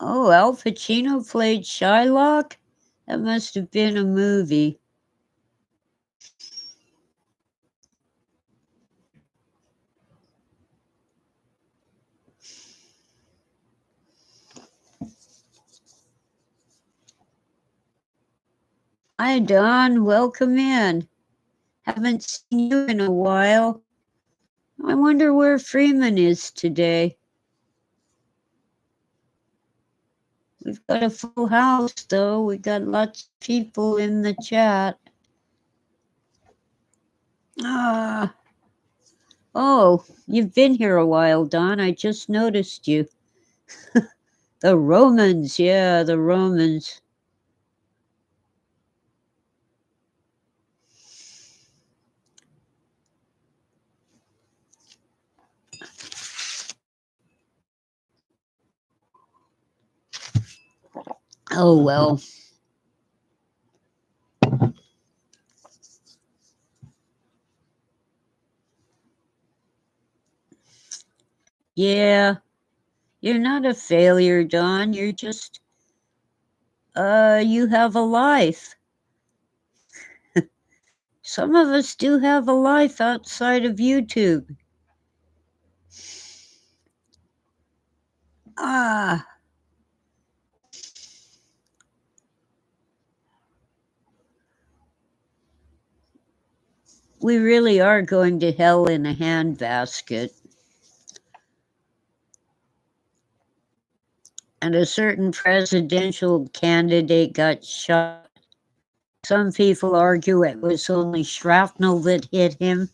Oh, Al Pacino played Shylock? That must have been a movie. Hi, Don. Welcome in. Haven't seen you in a while. I wonder where Freeman is today. We've got a full house, though. We got lots of people in the chat. Oh, you've been here a while, Don. I just noticed you. The Romans, yeah, the Romans. Oh, well. Yeah, you're not a failure, Don. You're just, you have a life. Some of us do have a life outside of YouTube. We really are going to hell in a handbasket. And a certain presidential candidate got shot. Some people argue it was only shrapnel that hit him.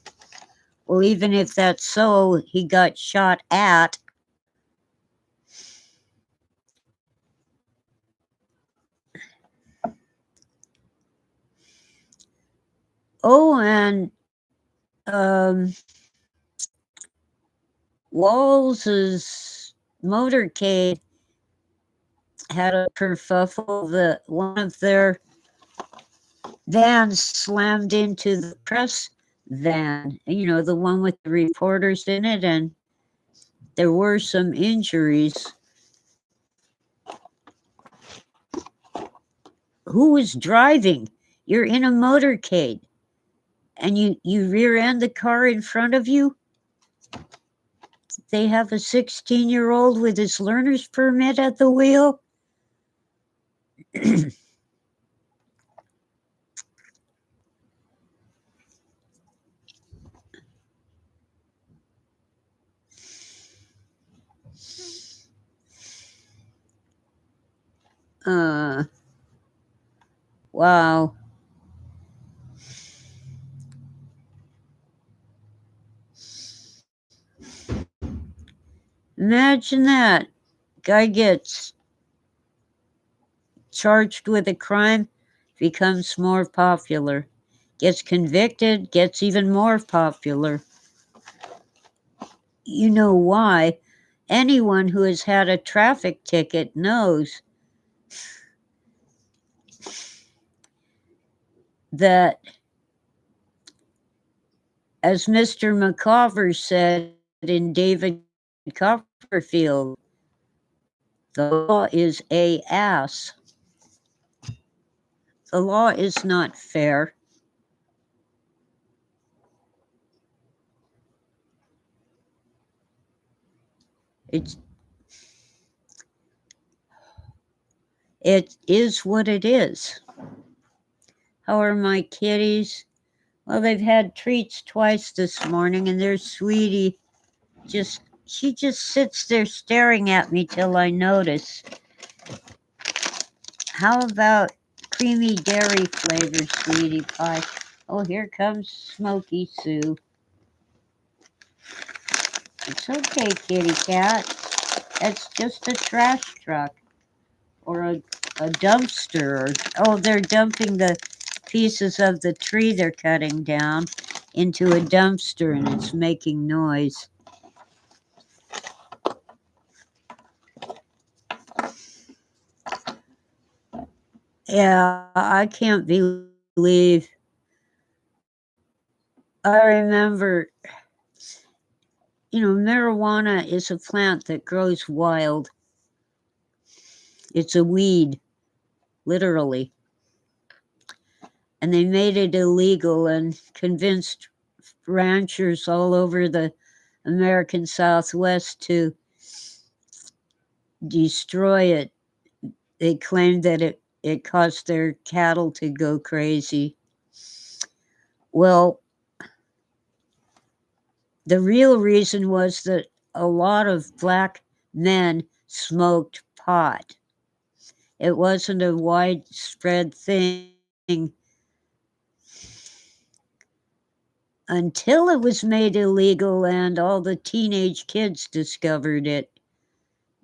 Well, even if that's so, he got shot at. Oh, and um, Walls's motorcade had a kerfuffle. One of their vans slammed into the press van, the one with the reporters in it, and there were some injuries. Who was driving? You're in a motorcade and you rear end the car in front of you. They have a 16-year-old with his learner's permit at the wheel. Wow. Imagine that. Guy gets charged with a crime, becomes more popular. Gets convicted, gets even more popular. You know why? Anyone who has had a traffic ticket knows that, as Mr. McCovers said in David Copperfield, the law is a ass. The law is not fair. It is what it is. How are my kitties? Well, they've had treats twice this morning, and there's Sweetie. She just sits there staring at me till I notice. How about creamy dairy flavor, Sweetie Pie? Oh, here comes Smoky Sue. It's okay, kitty cat. That's just a trash truck or a dumpster. Oh, they're dumping the pieces of the tree they're cutting down into a dumpster, and it's making noise. Yeah, I can't believe. I remember, marijuana is a plant that grows wild. It's a weed, literally. And they made it illegal and convinced ranchers all over the American Southwest to destroy it. They claimed that it caused their cattle to go crazy. Well, the real reason was that a lot of black men smoked pot. It wasn't a widespread thing until it was made illegal and all the teenage kids discovered it.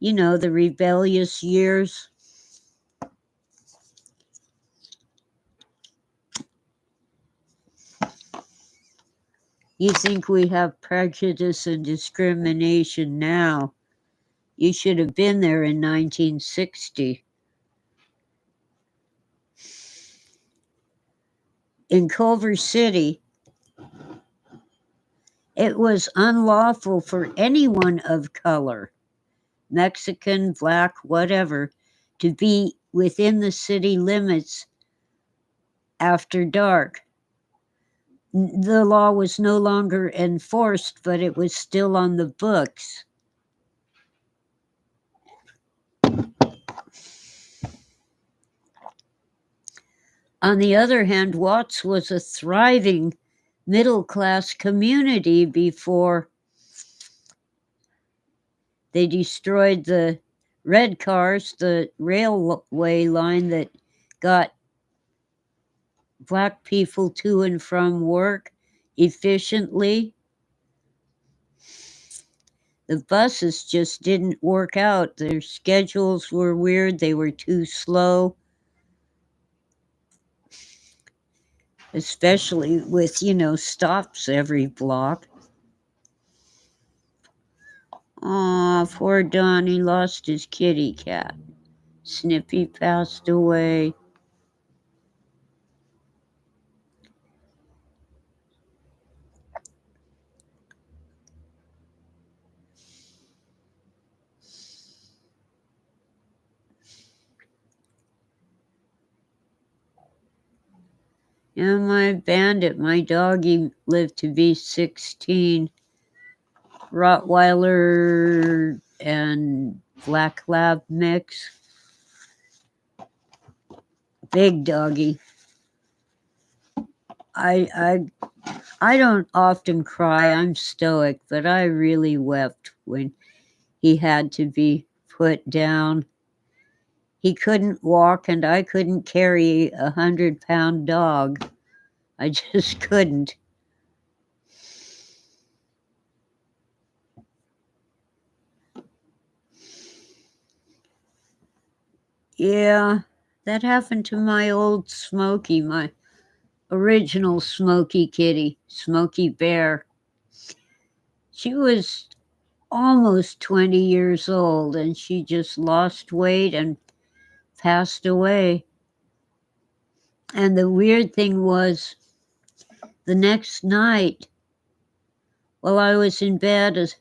The rebellious years. You think we have prejudice and discrimination now. You should have been there in 1960. In Culver City, it was unlawful for anyone of color, Mexican, black, whatever, to be within the city limits after dark. The law was no longer enforced, but it was still on the books. On the other hand, Watts was a thriving middle-class community before they destroyed the red cars, the railway line that got black people to and from work efficiently. The buses just didn't work out. Their schedules were weird. They were too slow. especially with, stops every block. Aw, poor Donnie lost his kitty cat. Snippy passed away. And my bandit, my doggy, lived to be 16. Rottweiler and Black Lab mix. Big doggy. I don't often cry. I'm stoic, but I really wept when he had to be put down. He couldn't walk, and I couldn't carry a 100-pound dog. I just couldn't. Yeah, that happened to my old Smokey, my original Smokey kitty, Smokey Bear. She was almost 20 years old, and she just lost weight and passed away. And the weird thing was, the next night, while I was in bed,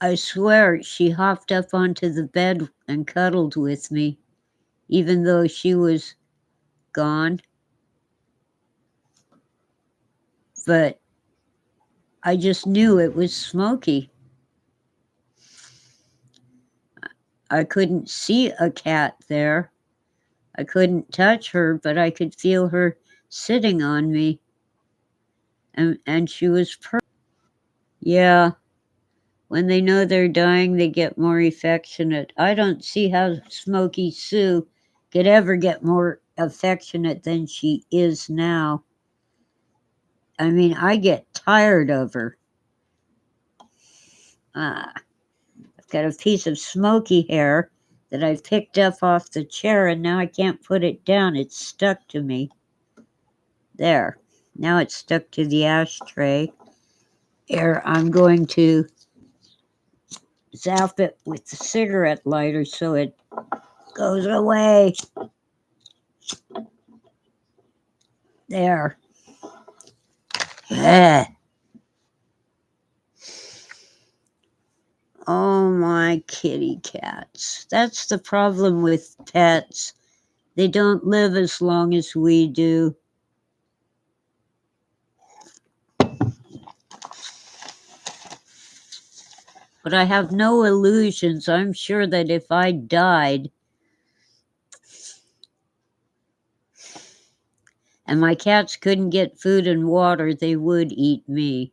I swear she hopped up onto the bed and cuddled with me, even though she was gone. But I just knew it was Smokey. I couldn't see a cat there. I couldn't touch her, but I could feel her sitting on me. And she was Yeah, when they know they're dying, they get more affectionate. I don't see how Smokey Sue could ever get more affectionate than she is now. I mean, I get tired of her. I've got a piece of smoky hair that I picked up off the chair, and now I can't put it down. It's stuck to me. There. Now it's stuck to the ashtray. Here, I'm going to zap it with the cigarette lighter so it goes away. There. Ah. Oh, my kitty cats. That's the problem with pets. They don't live as long as we do. But I have no illusions. I'm sure that if I died and my cats couldn't get food and water, they would eat me.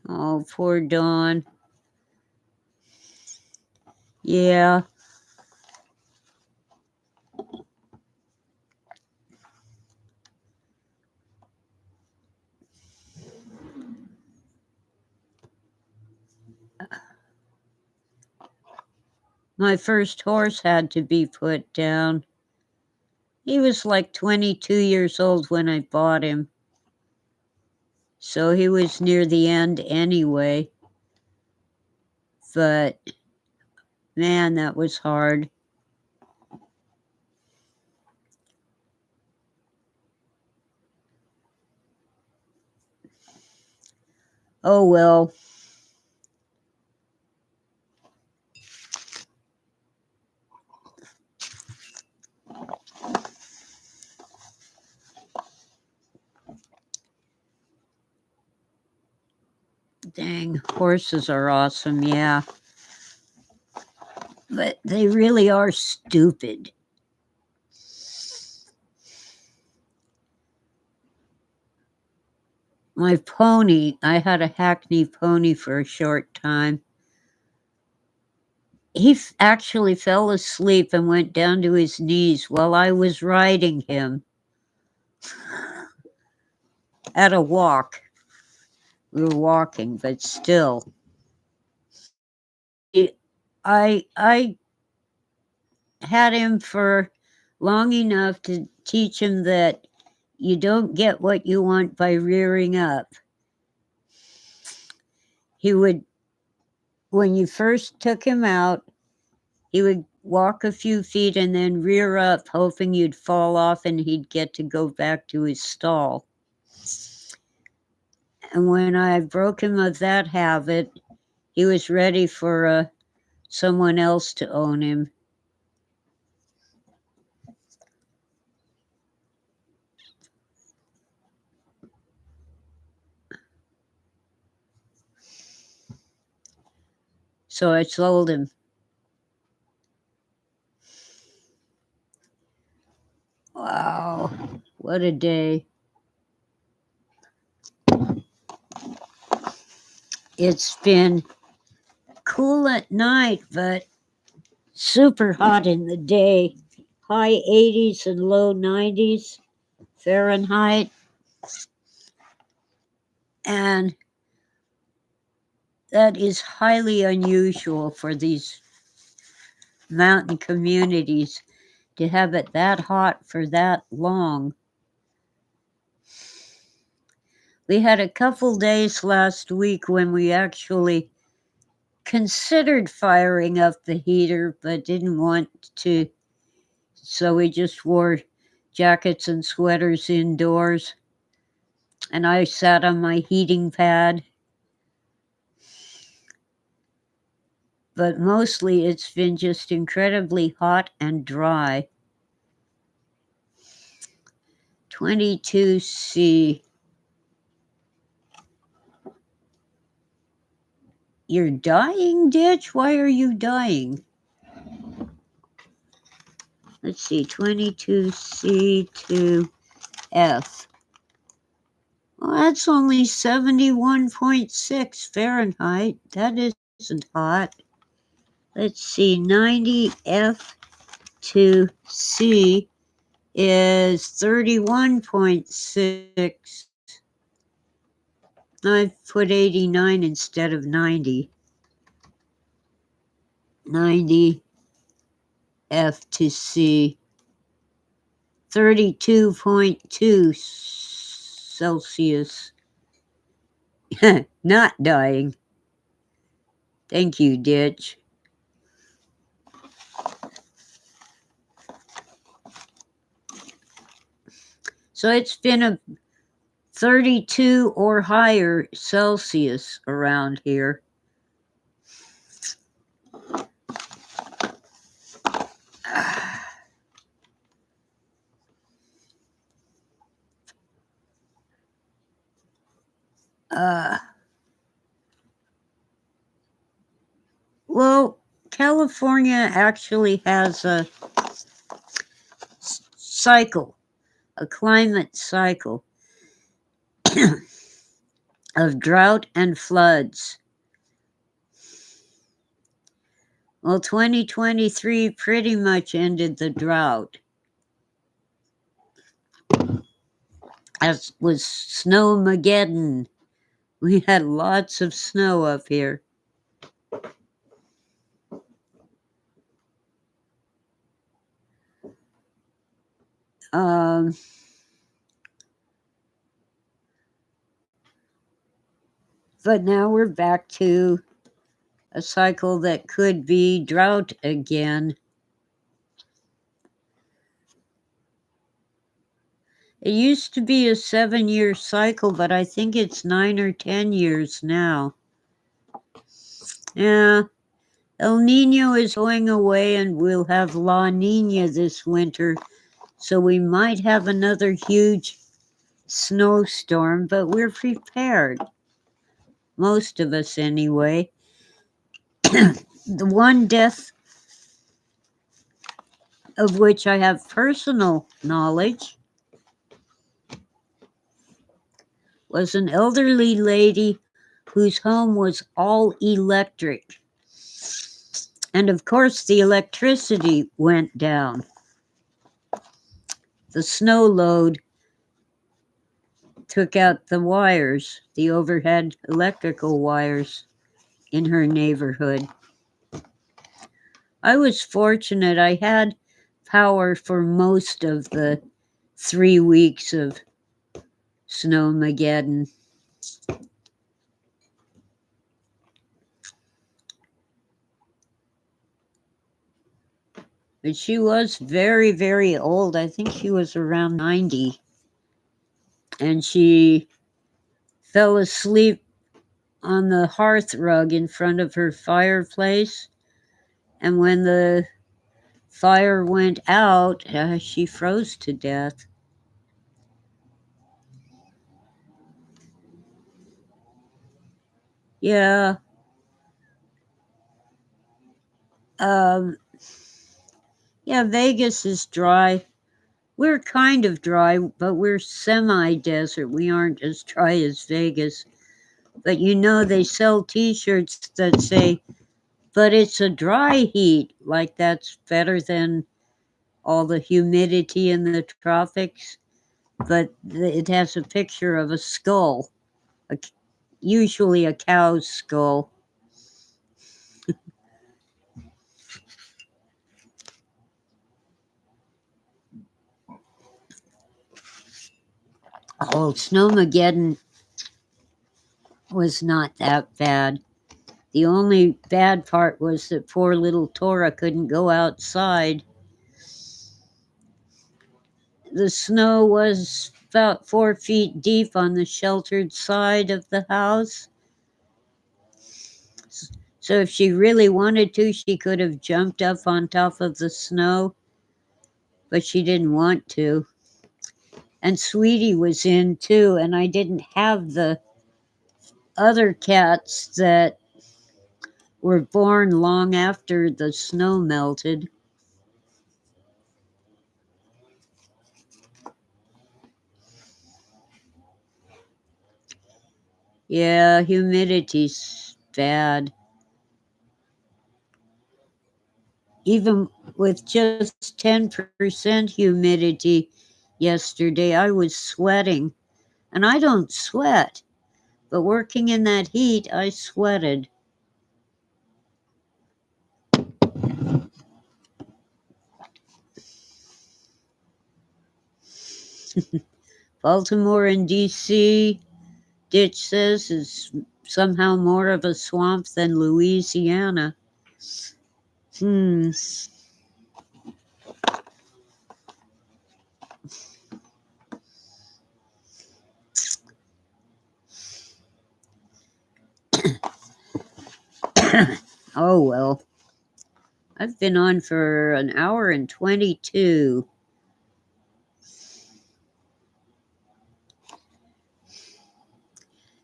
Oh, poor Dawn. Yeah. My first horse had to be put down. He was like 22 years old when I bought him. So he was near the end anyway. But man, that was hard. Oh well. Dang, horses are awesome, yeah. But they really are stupid. My pony, I had a Hackney pony for a short time. He actually fell asleep and went down to his knees while I was riding him at a walk. We were walking, but still. I had him for long enough to teach him that you don't get what you want by rearing up. He would, when you first took him out, he would walk a few feet and then rear up, hoping you'd fall off and he'd get to go back to his stall. And when I broke him of that habit, he was ready for someone else to own him. So I sold him. Wow, what a day. It's been cool at night, but super hot in the day. High 80s and low 90s Fahrenheit. And that is highly unusual for these mountain communities to have it that hot for that long. We had a couple days last week when we actually considered firing up the heater, but didn't want to. So we just wore jackets and sweaters indoors. And I sat on my heating pad. But mostly it's been just incredibly hot and dry. 22°C. You're dying, Ditch? Why are you dying? Let's see, 22°C to F. Well, that's only 71.6 Fahrenheit. That isn't hot. Let's see, 90 F to C is 31.6. I put 89 instead of 90. 90 F to C, 32.2 Celsius. Not dying. Thank you, Ditch. So it's been a 32 or higher Celsius around here. Well, California actually has a cycle, a climate cycle of drought and floods. Well, 2023 pretty much ended the drought. As was Snowmageddon. We had lots of snow up here. But now we're back to a cycle that could be drought again. It used to be a 7-year cycle, but I think it's 9 or 10 years now. Yeah, El Nino is going away and we'll have La Nina this winter. So we might have another huge snowstorm, but we're prepared. Most of us anyway. The one death of which I have personal knowledge was an elderly lady whose home was all electric. And of course, the electricity went down. The snow load took out the wires, the overhead electrical wires in her neighborhood. I was fortunate. I had power for most of the 3 weeks of Snowmageddon. But she was very, very old. I think she was around 90. And she fell asleep on the hearth rug in front of her fireplace. And when the fire went out, she froze to death. Yeah. Um, yeah, Vegas is dry. We're kind of dry, but we're semi-desert. We aren't as dry as Vegas. But they sell t-shirts that say, but it's a dry heat. Like that's better than all the humidity in the tropics. But it has a picture of a skull, a, usually a cow's skull. Oh, Snowmageddon was not that bad. The only bad part was that poor little Tora couldn't go outside. The snow was about 4 feet deep on the sheltered side of the house. So if she really wanted to, she could have jumped up on top of the snow, but she didn't want to. And Sweetie was in too, and I didn't have the other cats that were born long after the snow melted. Yeah, humidity's bad. Even with just 10% humidity yesterday, I was sweating. And I don't sweat, but working in that heat, I sweated. Baltimore and D.C., Ditch says, is somehow more of a swamp than Louisiana. Hmm. Oh, well. I've been on for an hour and 22.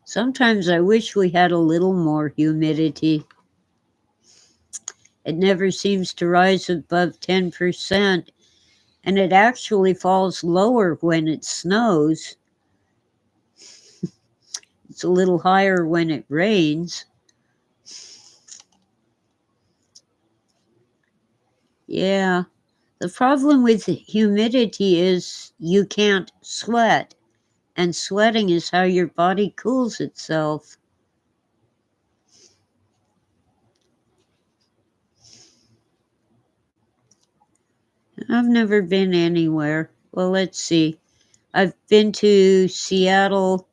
Sometimes I wish we had a little more humidity. It never seems to rise above 10%, and it actually falls lower when it snows. It's a little higher when it rains. Yeah. The problem with humidity is you can't sweat, and sweating is how your body cools itself. I've never been anywhere. Well, let's see. I've been to Seattle.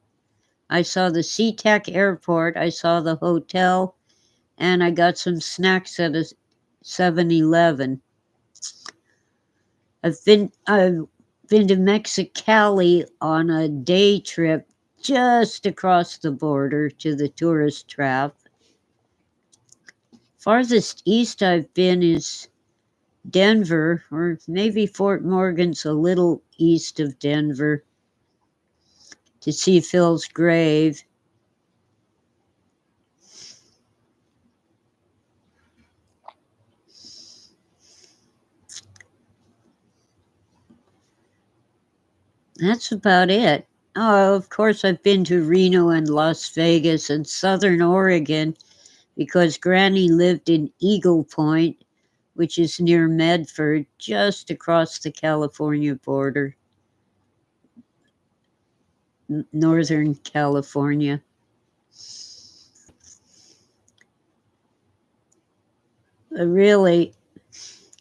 I saw the SeaTac airport. I saw the hotel, and I got some snacks at a 7-Eleven. I've been to Mexicali on a day trip just across the border to the tourist trap. Farthest east I've been is Denver, or maybe Fort Morgan's a little east of Denver, to see Phil's grave. That's about it. Oh, of course, I've been to Reno and Las Vegas and Southern Oregon because Granny lived in Eagle Point, which is near Medford, just across the California border, Northern California. Really,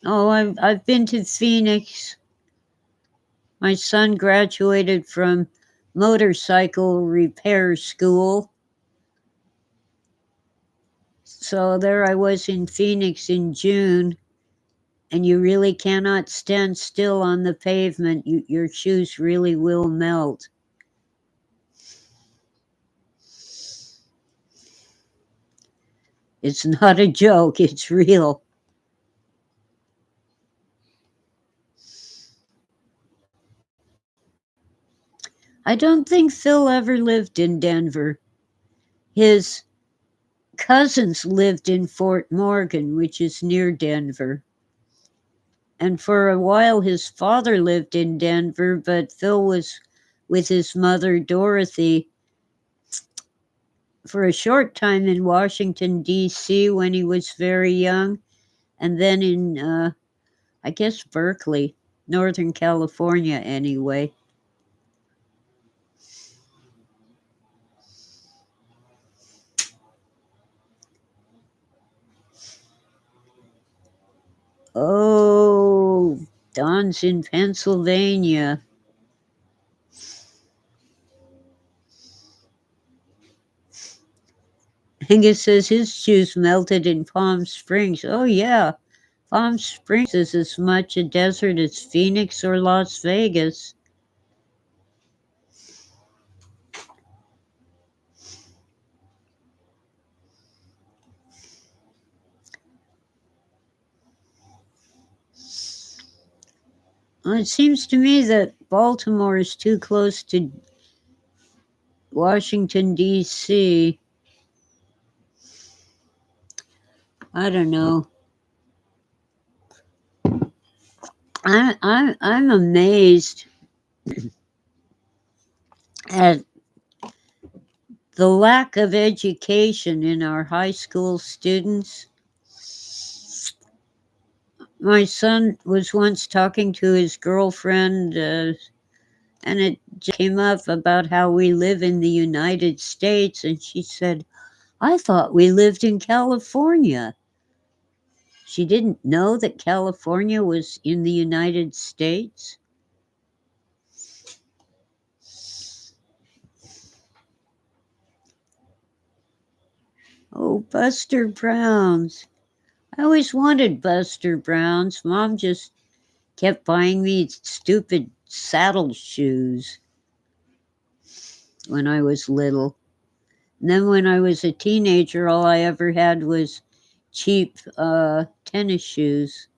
Oh, I've been to Phoenix. My son graduated from motorcycle repair school. So there I was in Phoenix in June, and you really cannot stand still on the pavement. Your shoes really will melt. It's not a joke, it's real. I don't think Phil ever lived in Denver. His cousins lived in Fort Morgan, which is near Denver. And for a while, his father lived in Denver, but Phil was with his mother, Dorothy, for a short time in Washington, D.C. when he was very young, and then in, I guess, Berkeley, Northern California, anyway. Oh, Don's in Pennsylvania. Angus says his shoes melted in Palm Springs. Oh, yeah. Palm Springs is as much a desert as Phoenix or Las Vegas. Well, it seems to me that Baltimore is too close to Washington, D.C. I don't know. I'm amazed at the lack of education in our high school students. My son was once talking to his girlfriend, and it just came up about how we live in the United States, and she said, I thought we lived in California. She didn't know that California was in the United States. Oh, Buster Browns. I always wanted Buster Browns. Mom just kept buying me stupid saddle shoes when I was little. And then when I was a teenager, all I ever had was cheap tennis shoes.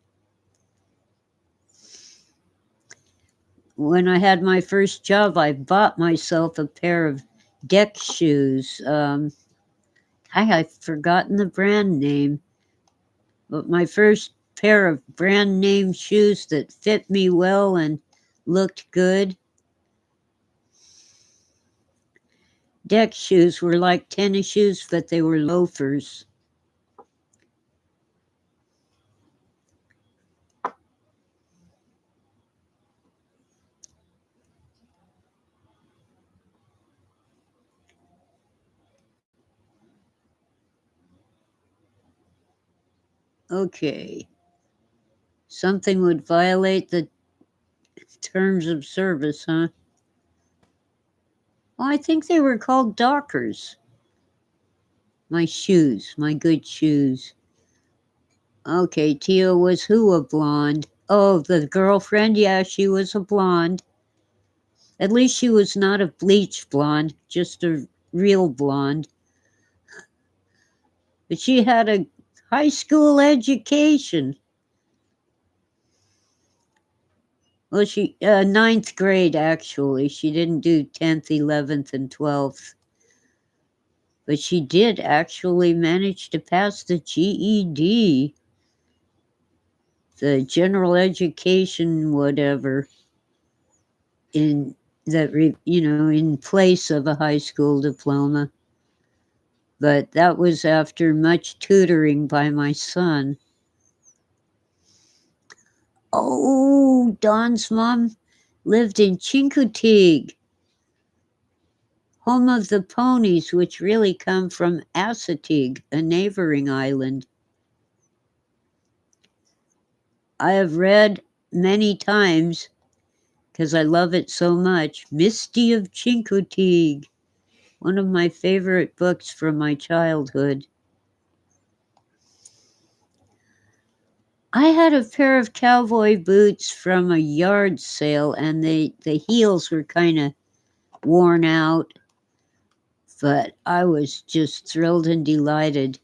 When I had my first job, I bought myself a pair of deck shoes. I've forgotten the brand name, but my first pair of brand name shoes that fit me well and looked good. Deck shoes were like tennis shoes, but they were loafers. Okay. Something would violate the terms of service, huh? Well, I think they were called Dockers. My shoes, my good shoes. Okay, Tia was who a blonde? Oh, the girlfriend? Yeah, she was a blonde. At least she was not a bleach blonde, just a real blonde. But she had a high school education. Well, she, ninth grade actually. She didn't do 10th, 11th, and 12th. But she did actually manage to pass the GED, the general education, whatever, in that, in place of a high school diploma. But that was after much tutoring by my son. Oh, Don's mom lived in Chincoteague, home of the ponies, which really come from Assateague, a neighboring island. I have read many times, because I love it so much, Misty of Chincoteague, one of my favorite books from my childhood. I had a pair of cowboy boots from a yard sale, and the heels were kind of worn out, but I was just thrilled and delighted.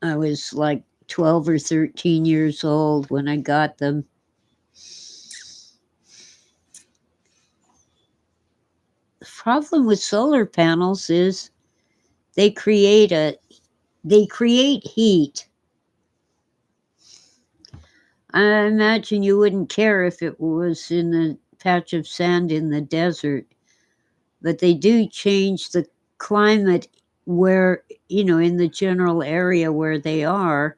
I was like 12 or 13 years old when I got them. The problem with solar panels is they create heat. I imagine you wouldn't care if it was in a patch of sand in the desert, but they do change the climate where, in the general area where they are,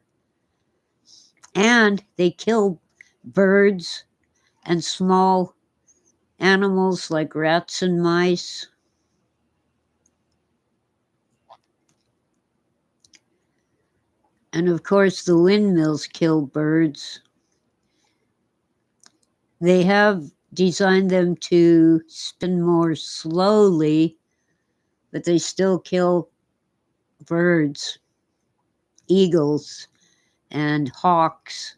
and they kill birds and small animals like rats and mice. And of course, the windmills kill birds. They have designed them to spin more slowly, but they still kill birds, eagles, and hawks.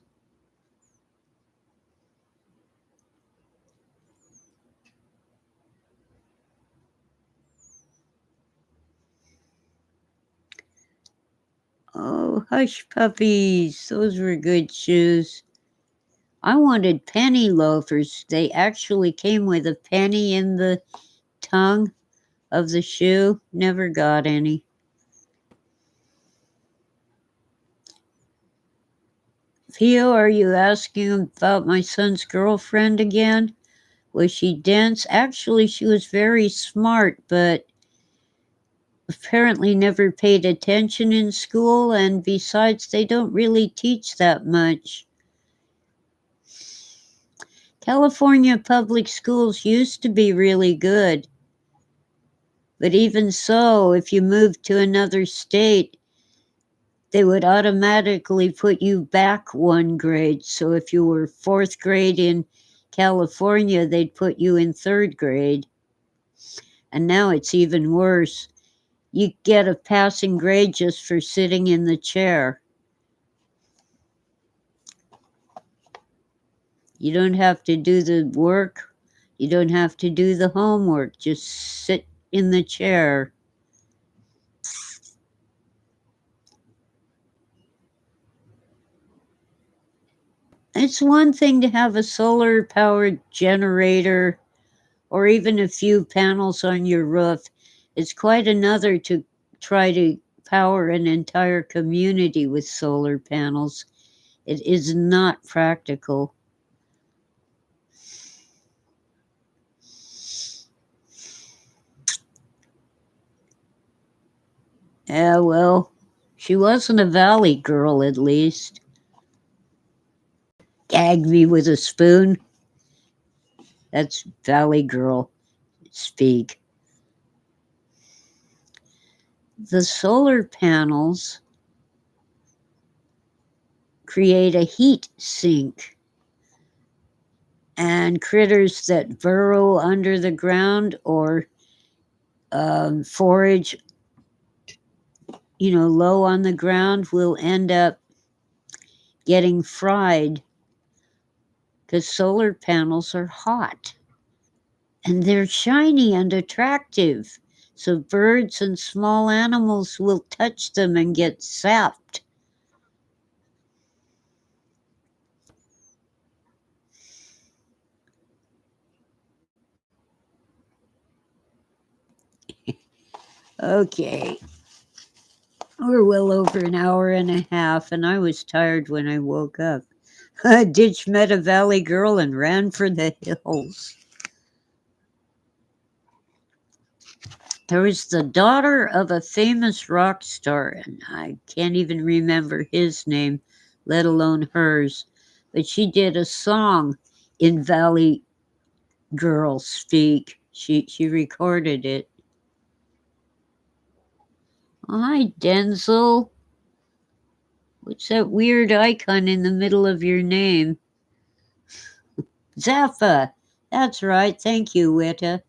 Oh, hush puppies, those were good shoes. I wanted penny loafers. They actually came with a penny in the tongue of the shoe. Never got any. Theo, are you asking about my son's girlfriend again? Was she dense? Actually, she was very smart, but apparently never paid attention in school, and besides, they don't really teach that much. California public schools used to be really good, but even so, if you moved to another state, they would automatically put you back one grade. So if you were fourth grade in California, they'd put you in third grade. And now it's even worse. You get a passing grade just for sitting in the chair. You don't have to do the work. You don't have to do the homework. Just sit in the chair. It's one thing to have a solar powered generator or even a few panels on your roof. It's quite another to try to power an entire community with solar panels. It is not practical. Yeah, well, she wasn't a valley girl, at least. Gag me with a spoon. That's valley girl speak. The solar panels create a heat sink, and critters that burrow under the ground or forage, low on the ground will end up getting fried because solar panels are hot and they're shiny and attractive. So birds and small animals will touch them and get sapped. Okay, we're well over an hour and a half, and I was tired when I woke up. Ditch met a valley girl and ran for the hills. There was the daughter of a famous rock star, and I can't even remember his name, let alone hers. But she did a song in Valley Girl speak. She recorded it. Hi, Denzel. What's that weird icon in the middle of your name? Zappa. That's right. Thank you, Wita.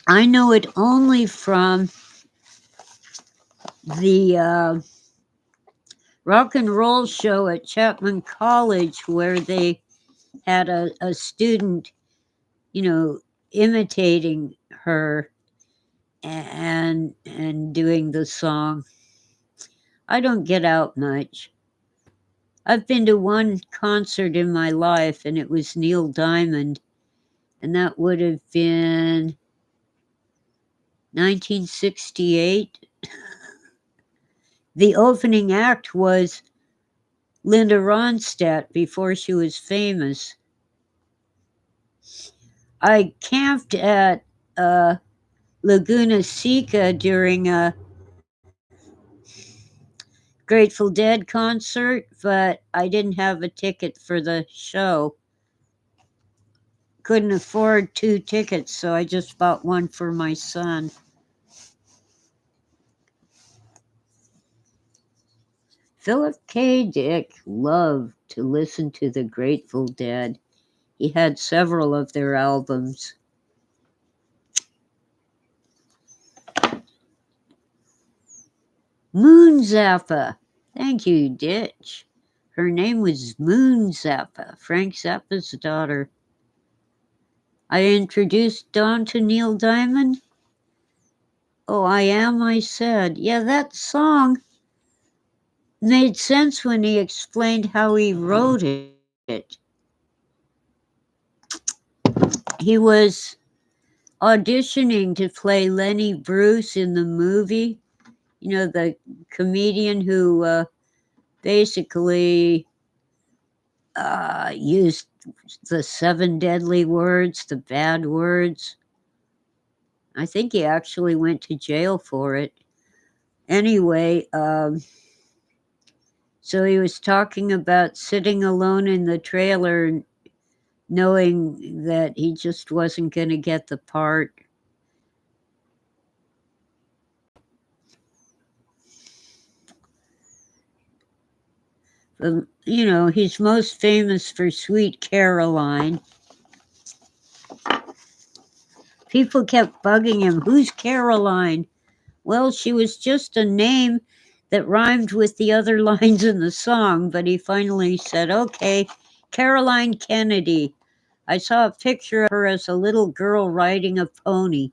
I know it only from the rock and roll show at Chapman College where they had a student, imitating her and doing the song. I don't get out much. I've been to one concert in my life, and it was Neil Diamond, and that would have been 1968. The opening act was Linda Ronstadt before she was famous. I camped at Laguna Seca during a Grateful Dead concert, but I didn't have a ticket for the show. Couldn't afford 2 tickets, so I just bought one for my son. Philip K. Dick loved to listen to the Grateful Dead. He had several of their albums. Moon Zappa. Thank you, Ditch. Her name was Moon Zappa, Frank Zappa's daughter. I introduced Dawn to Neil Diamond. Oh, I am, I said. Yeah, that song made sense when he explained how he wrote it. He was auditioning to play Lenny Bruce in the movie. The comedian who basically used the 7 deadly words, the bad words. I think he actually went to jail for it. Anyway, so he was talking about sitting alone in the trailer, knowing that he just wasn't going to get the part. He's most famous for Sweet Caroline. People kept bugging him, "Who's Caroline?" Well, she was just a name that rhymed with the other lines in the song, but he finally said, "Okay, Caroline Kennedy." I saw a picture of her as a little girl riding a pony.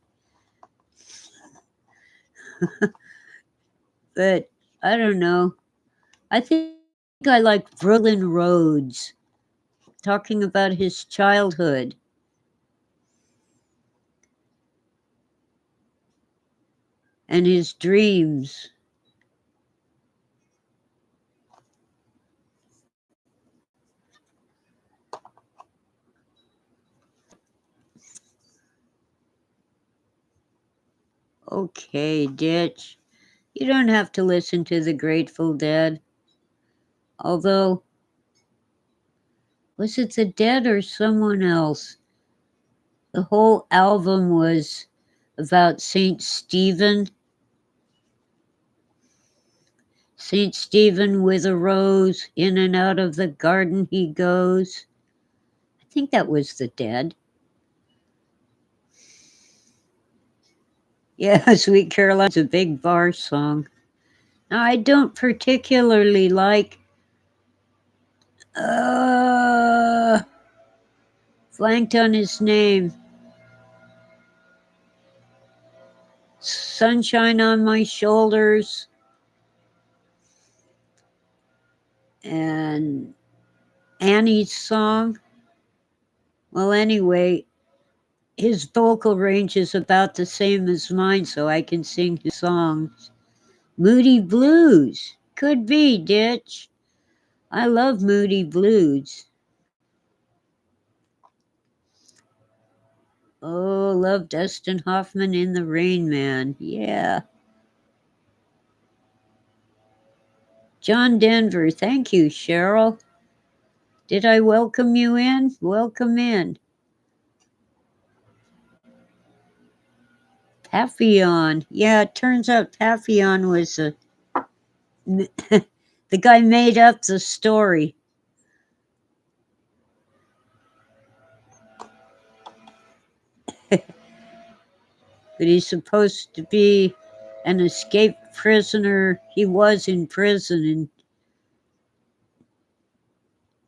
But I don't know. I think I like Brooklyn Rhodes, talking about his childhood. And his dreams. Okay, Ditch. You don't have to listen to the Grateful Dead. Although, was it the Dead or someone else? The whole album was about Saint Stephen. Saint Stephen with a rose, in and out of the garden he goes. I think that was the Dead. Yeah, Sweet Caroline's a big bar song. Now, I don't particularly like blanked on his name. Sunshine on My Shoulders and Annie's song. Well, anyway, his vocal range is about the same as mine, so I can sing his songs. Moody Blues. Could be, Ditch. I love Moody Blues. Oh, love Dustin Hoffman in The Rain Man. Yeah. John Denver. Thank you, Cheryl. Did I welcome you in? Welcome in. Papillon. Yeah, it turns out Papillon was a The guy made up the story. But he's supposed to be an escaped prisoner. He was in prison in,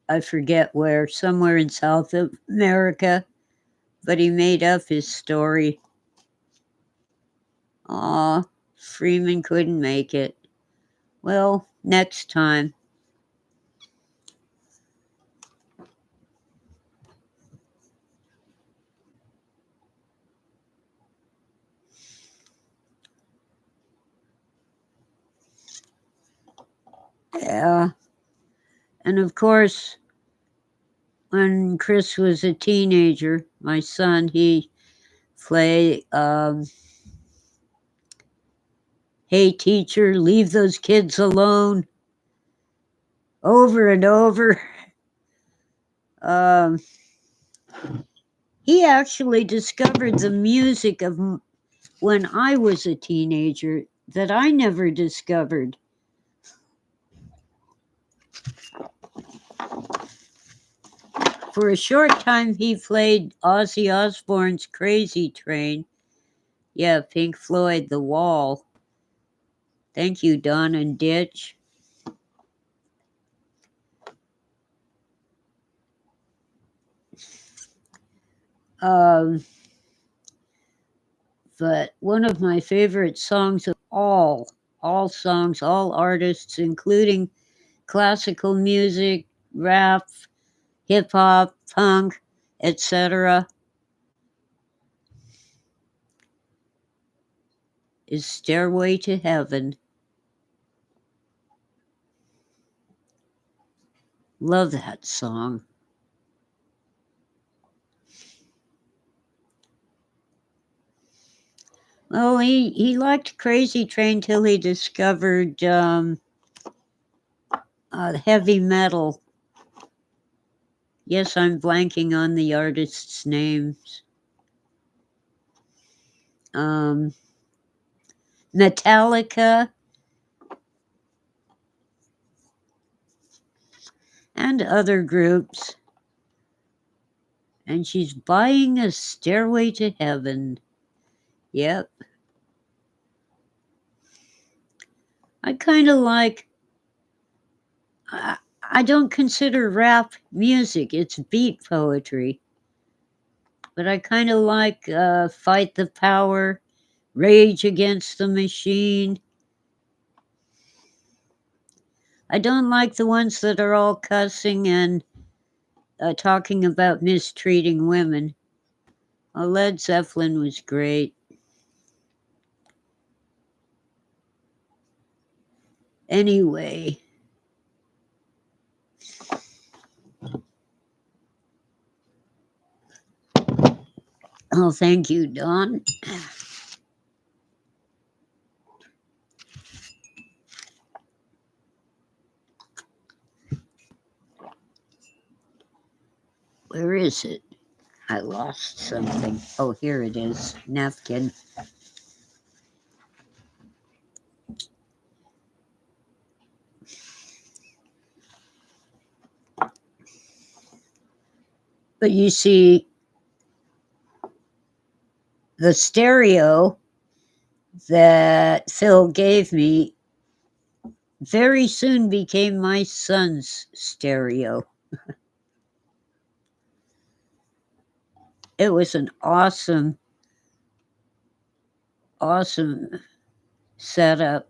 I forget where, somewhere in South America, but he made up his story. Aw, Freeman couldn't make it. Well, next time. Yeah. And of course, when Chris was a teenager, my son, he played, "Hey teacher, leave those kids alone," over and over. Um, he actually discovered the music of when I was a teenager that I never discovered. For a short time, he played Ozzy Osbourne's Crazy Train. Yeah, Pink Floyd, The Wall. Thank you, Don and Ditch. But one of my favorite songs of all songs, all artists, including classical music, rap, hip hop, punk, etc., is Stairway to Heaven. Love that song. Well, he liked Crazy Train till he discovered heavy metal. Yes, I'm blanking on the artists' names. Metallica and other groups. And she's buying a Stairway to Heaven. Yep. I kind of like, I don't consider rap music, it's beat poetry. But I kind of like Fight the Power, Rage Against the Machine. I don't like the ones that are all cussing and talking about mistreating women. Led Zeppelin was great. Anyway. Oh, thank you, Don. Where is it? I lost something. Oh, here it is. Napkin. But you see, the stereo that Phil gave me very soon became my son's stereo. It was an awesome setup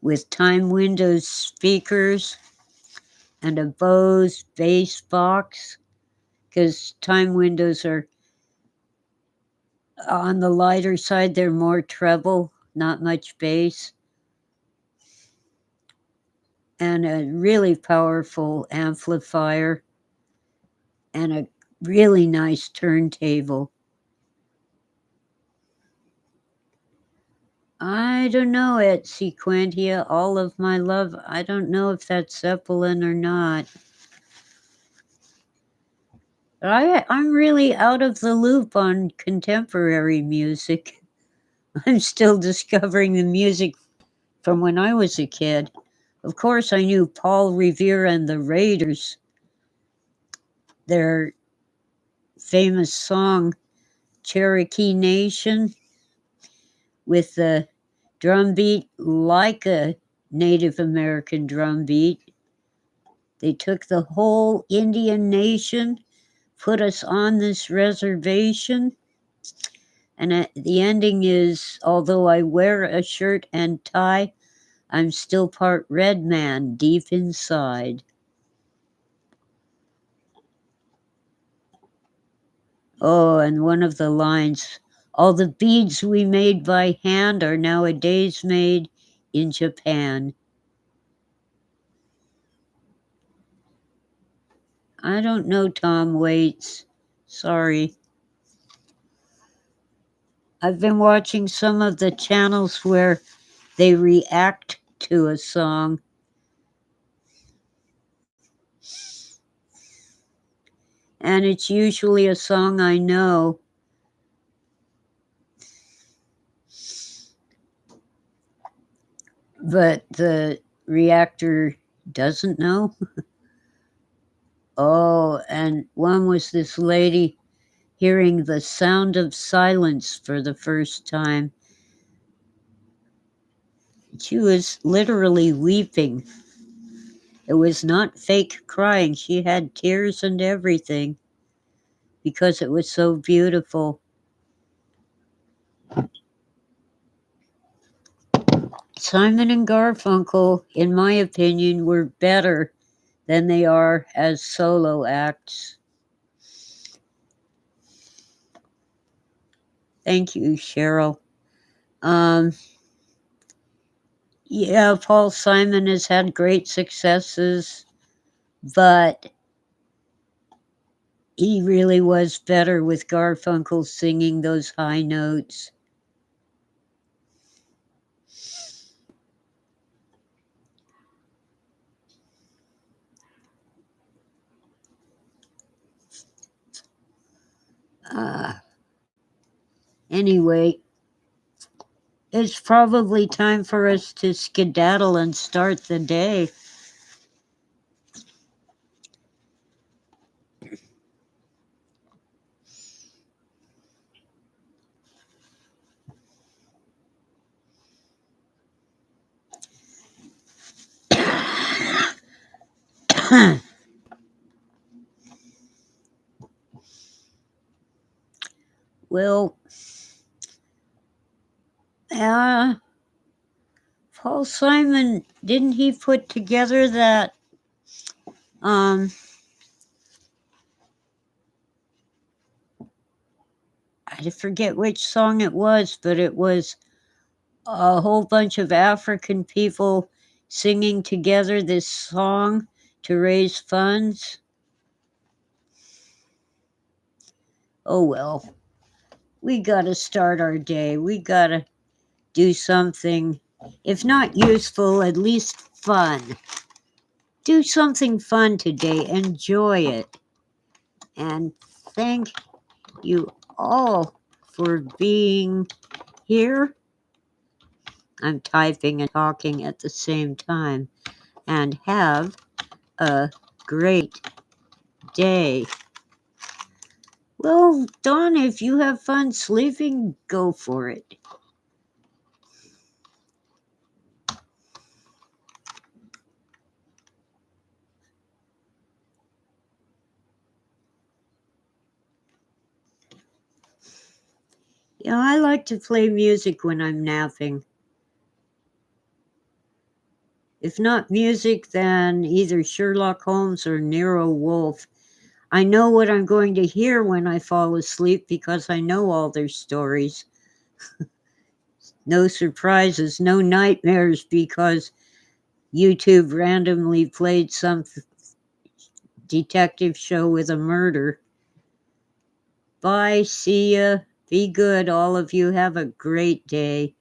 with time windows speakers and a Bose bass box, because time windows are on the lighter side, they're more treble, not much bass. And a really powerful amplifier and a really nice turntable. I don't know it, Sequentia, All of My Love. I don't know if that's Zeppelin or not. But I'm really out of the loop on contemporary music. I'm still discovering the music from when I was a kid. Of course, I knew Paul Revere and the Raiders, their famous song, Cherokee Nation, with the drum beat like a Native American drum beat. They took the whole Indian nation, put us on this reservation, and the ending is, although I wear a shirt and tie, I'm still part red man deep inside. Oh, and one of the lines, all the beads we made by hand are nowadays made in Japan. I don't know Tom Waits. Sorry. I've been watching some of the channels where they react to a song. And it's usually a song I know. But the reactor doesn't know. Oh, and one was this lady hearing the sound of silence for the first time. She was literally weeping. It was not fake crying. She had tears and everything because it was so beautiful. Simon and Garfunkel, in my opinion, were better than they are as solo acts. Thank you, Cheryl. Yeah, Paul Simon has had great successes, but he really was better with Garfunkel singing those high notes. Anyway, it's probably time for us to skedaddle and start the day. Well, Paul Simon, didn't he put together that I forget which song it was, but it was a whole bunch of African people singing together this song to raise funds. Oh well, we gotta start our day. We gotta do something, if not useful, at least fun. Do something fun today. Enjoy it. And thank you all for being here. I'm typing and talking at the same time. And have a great day. Well, Dawn, if you have fun sleeping, go for it. I like to play music when I'm napping. If not music, then either Sherlock Holmes or Nero Wolfe. I know what I'm going to hear when I fall asleep because I know all their stories. No surprises, no nightmares because YouTube randomly played some detective show with a murder. Bye, see ya. Be good, all of you. Have a great day.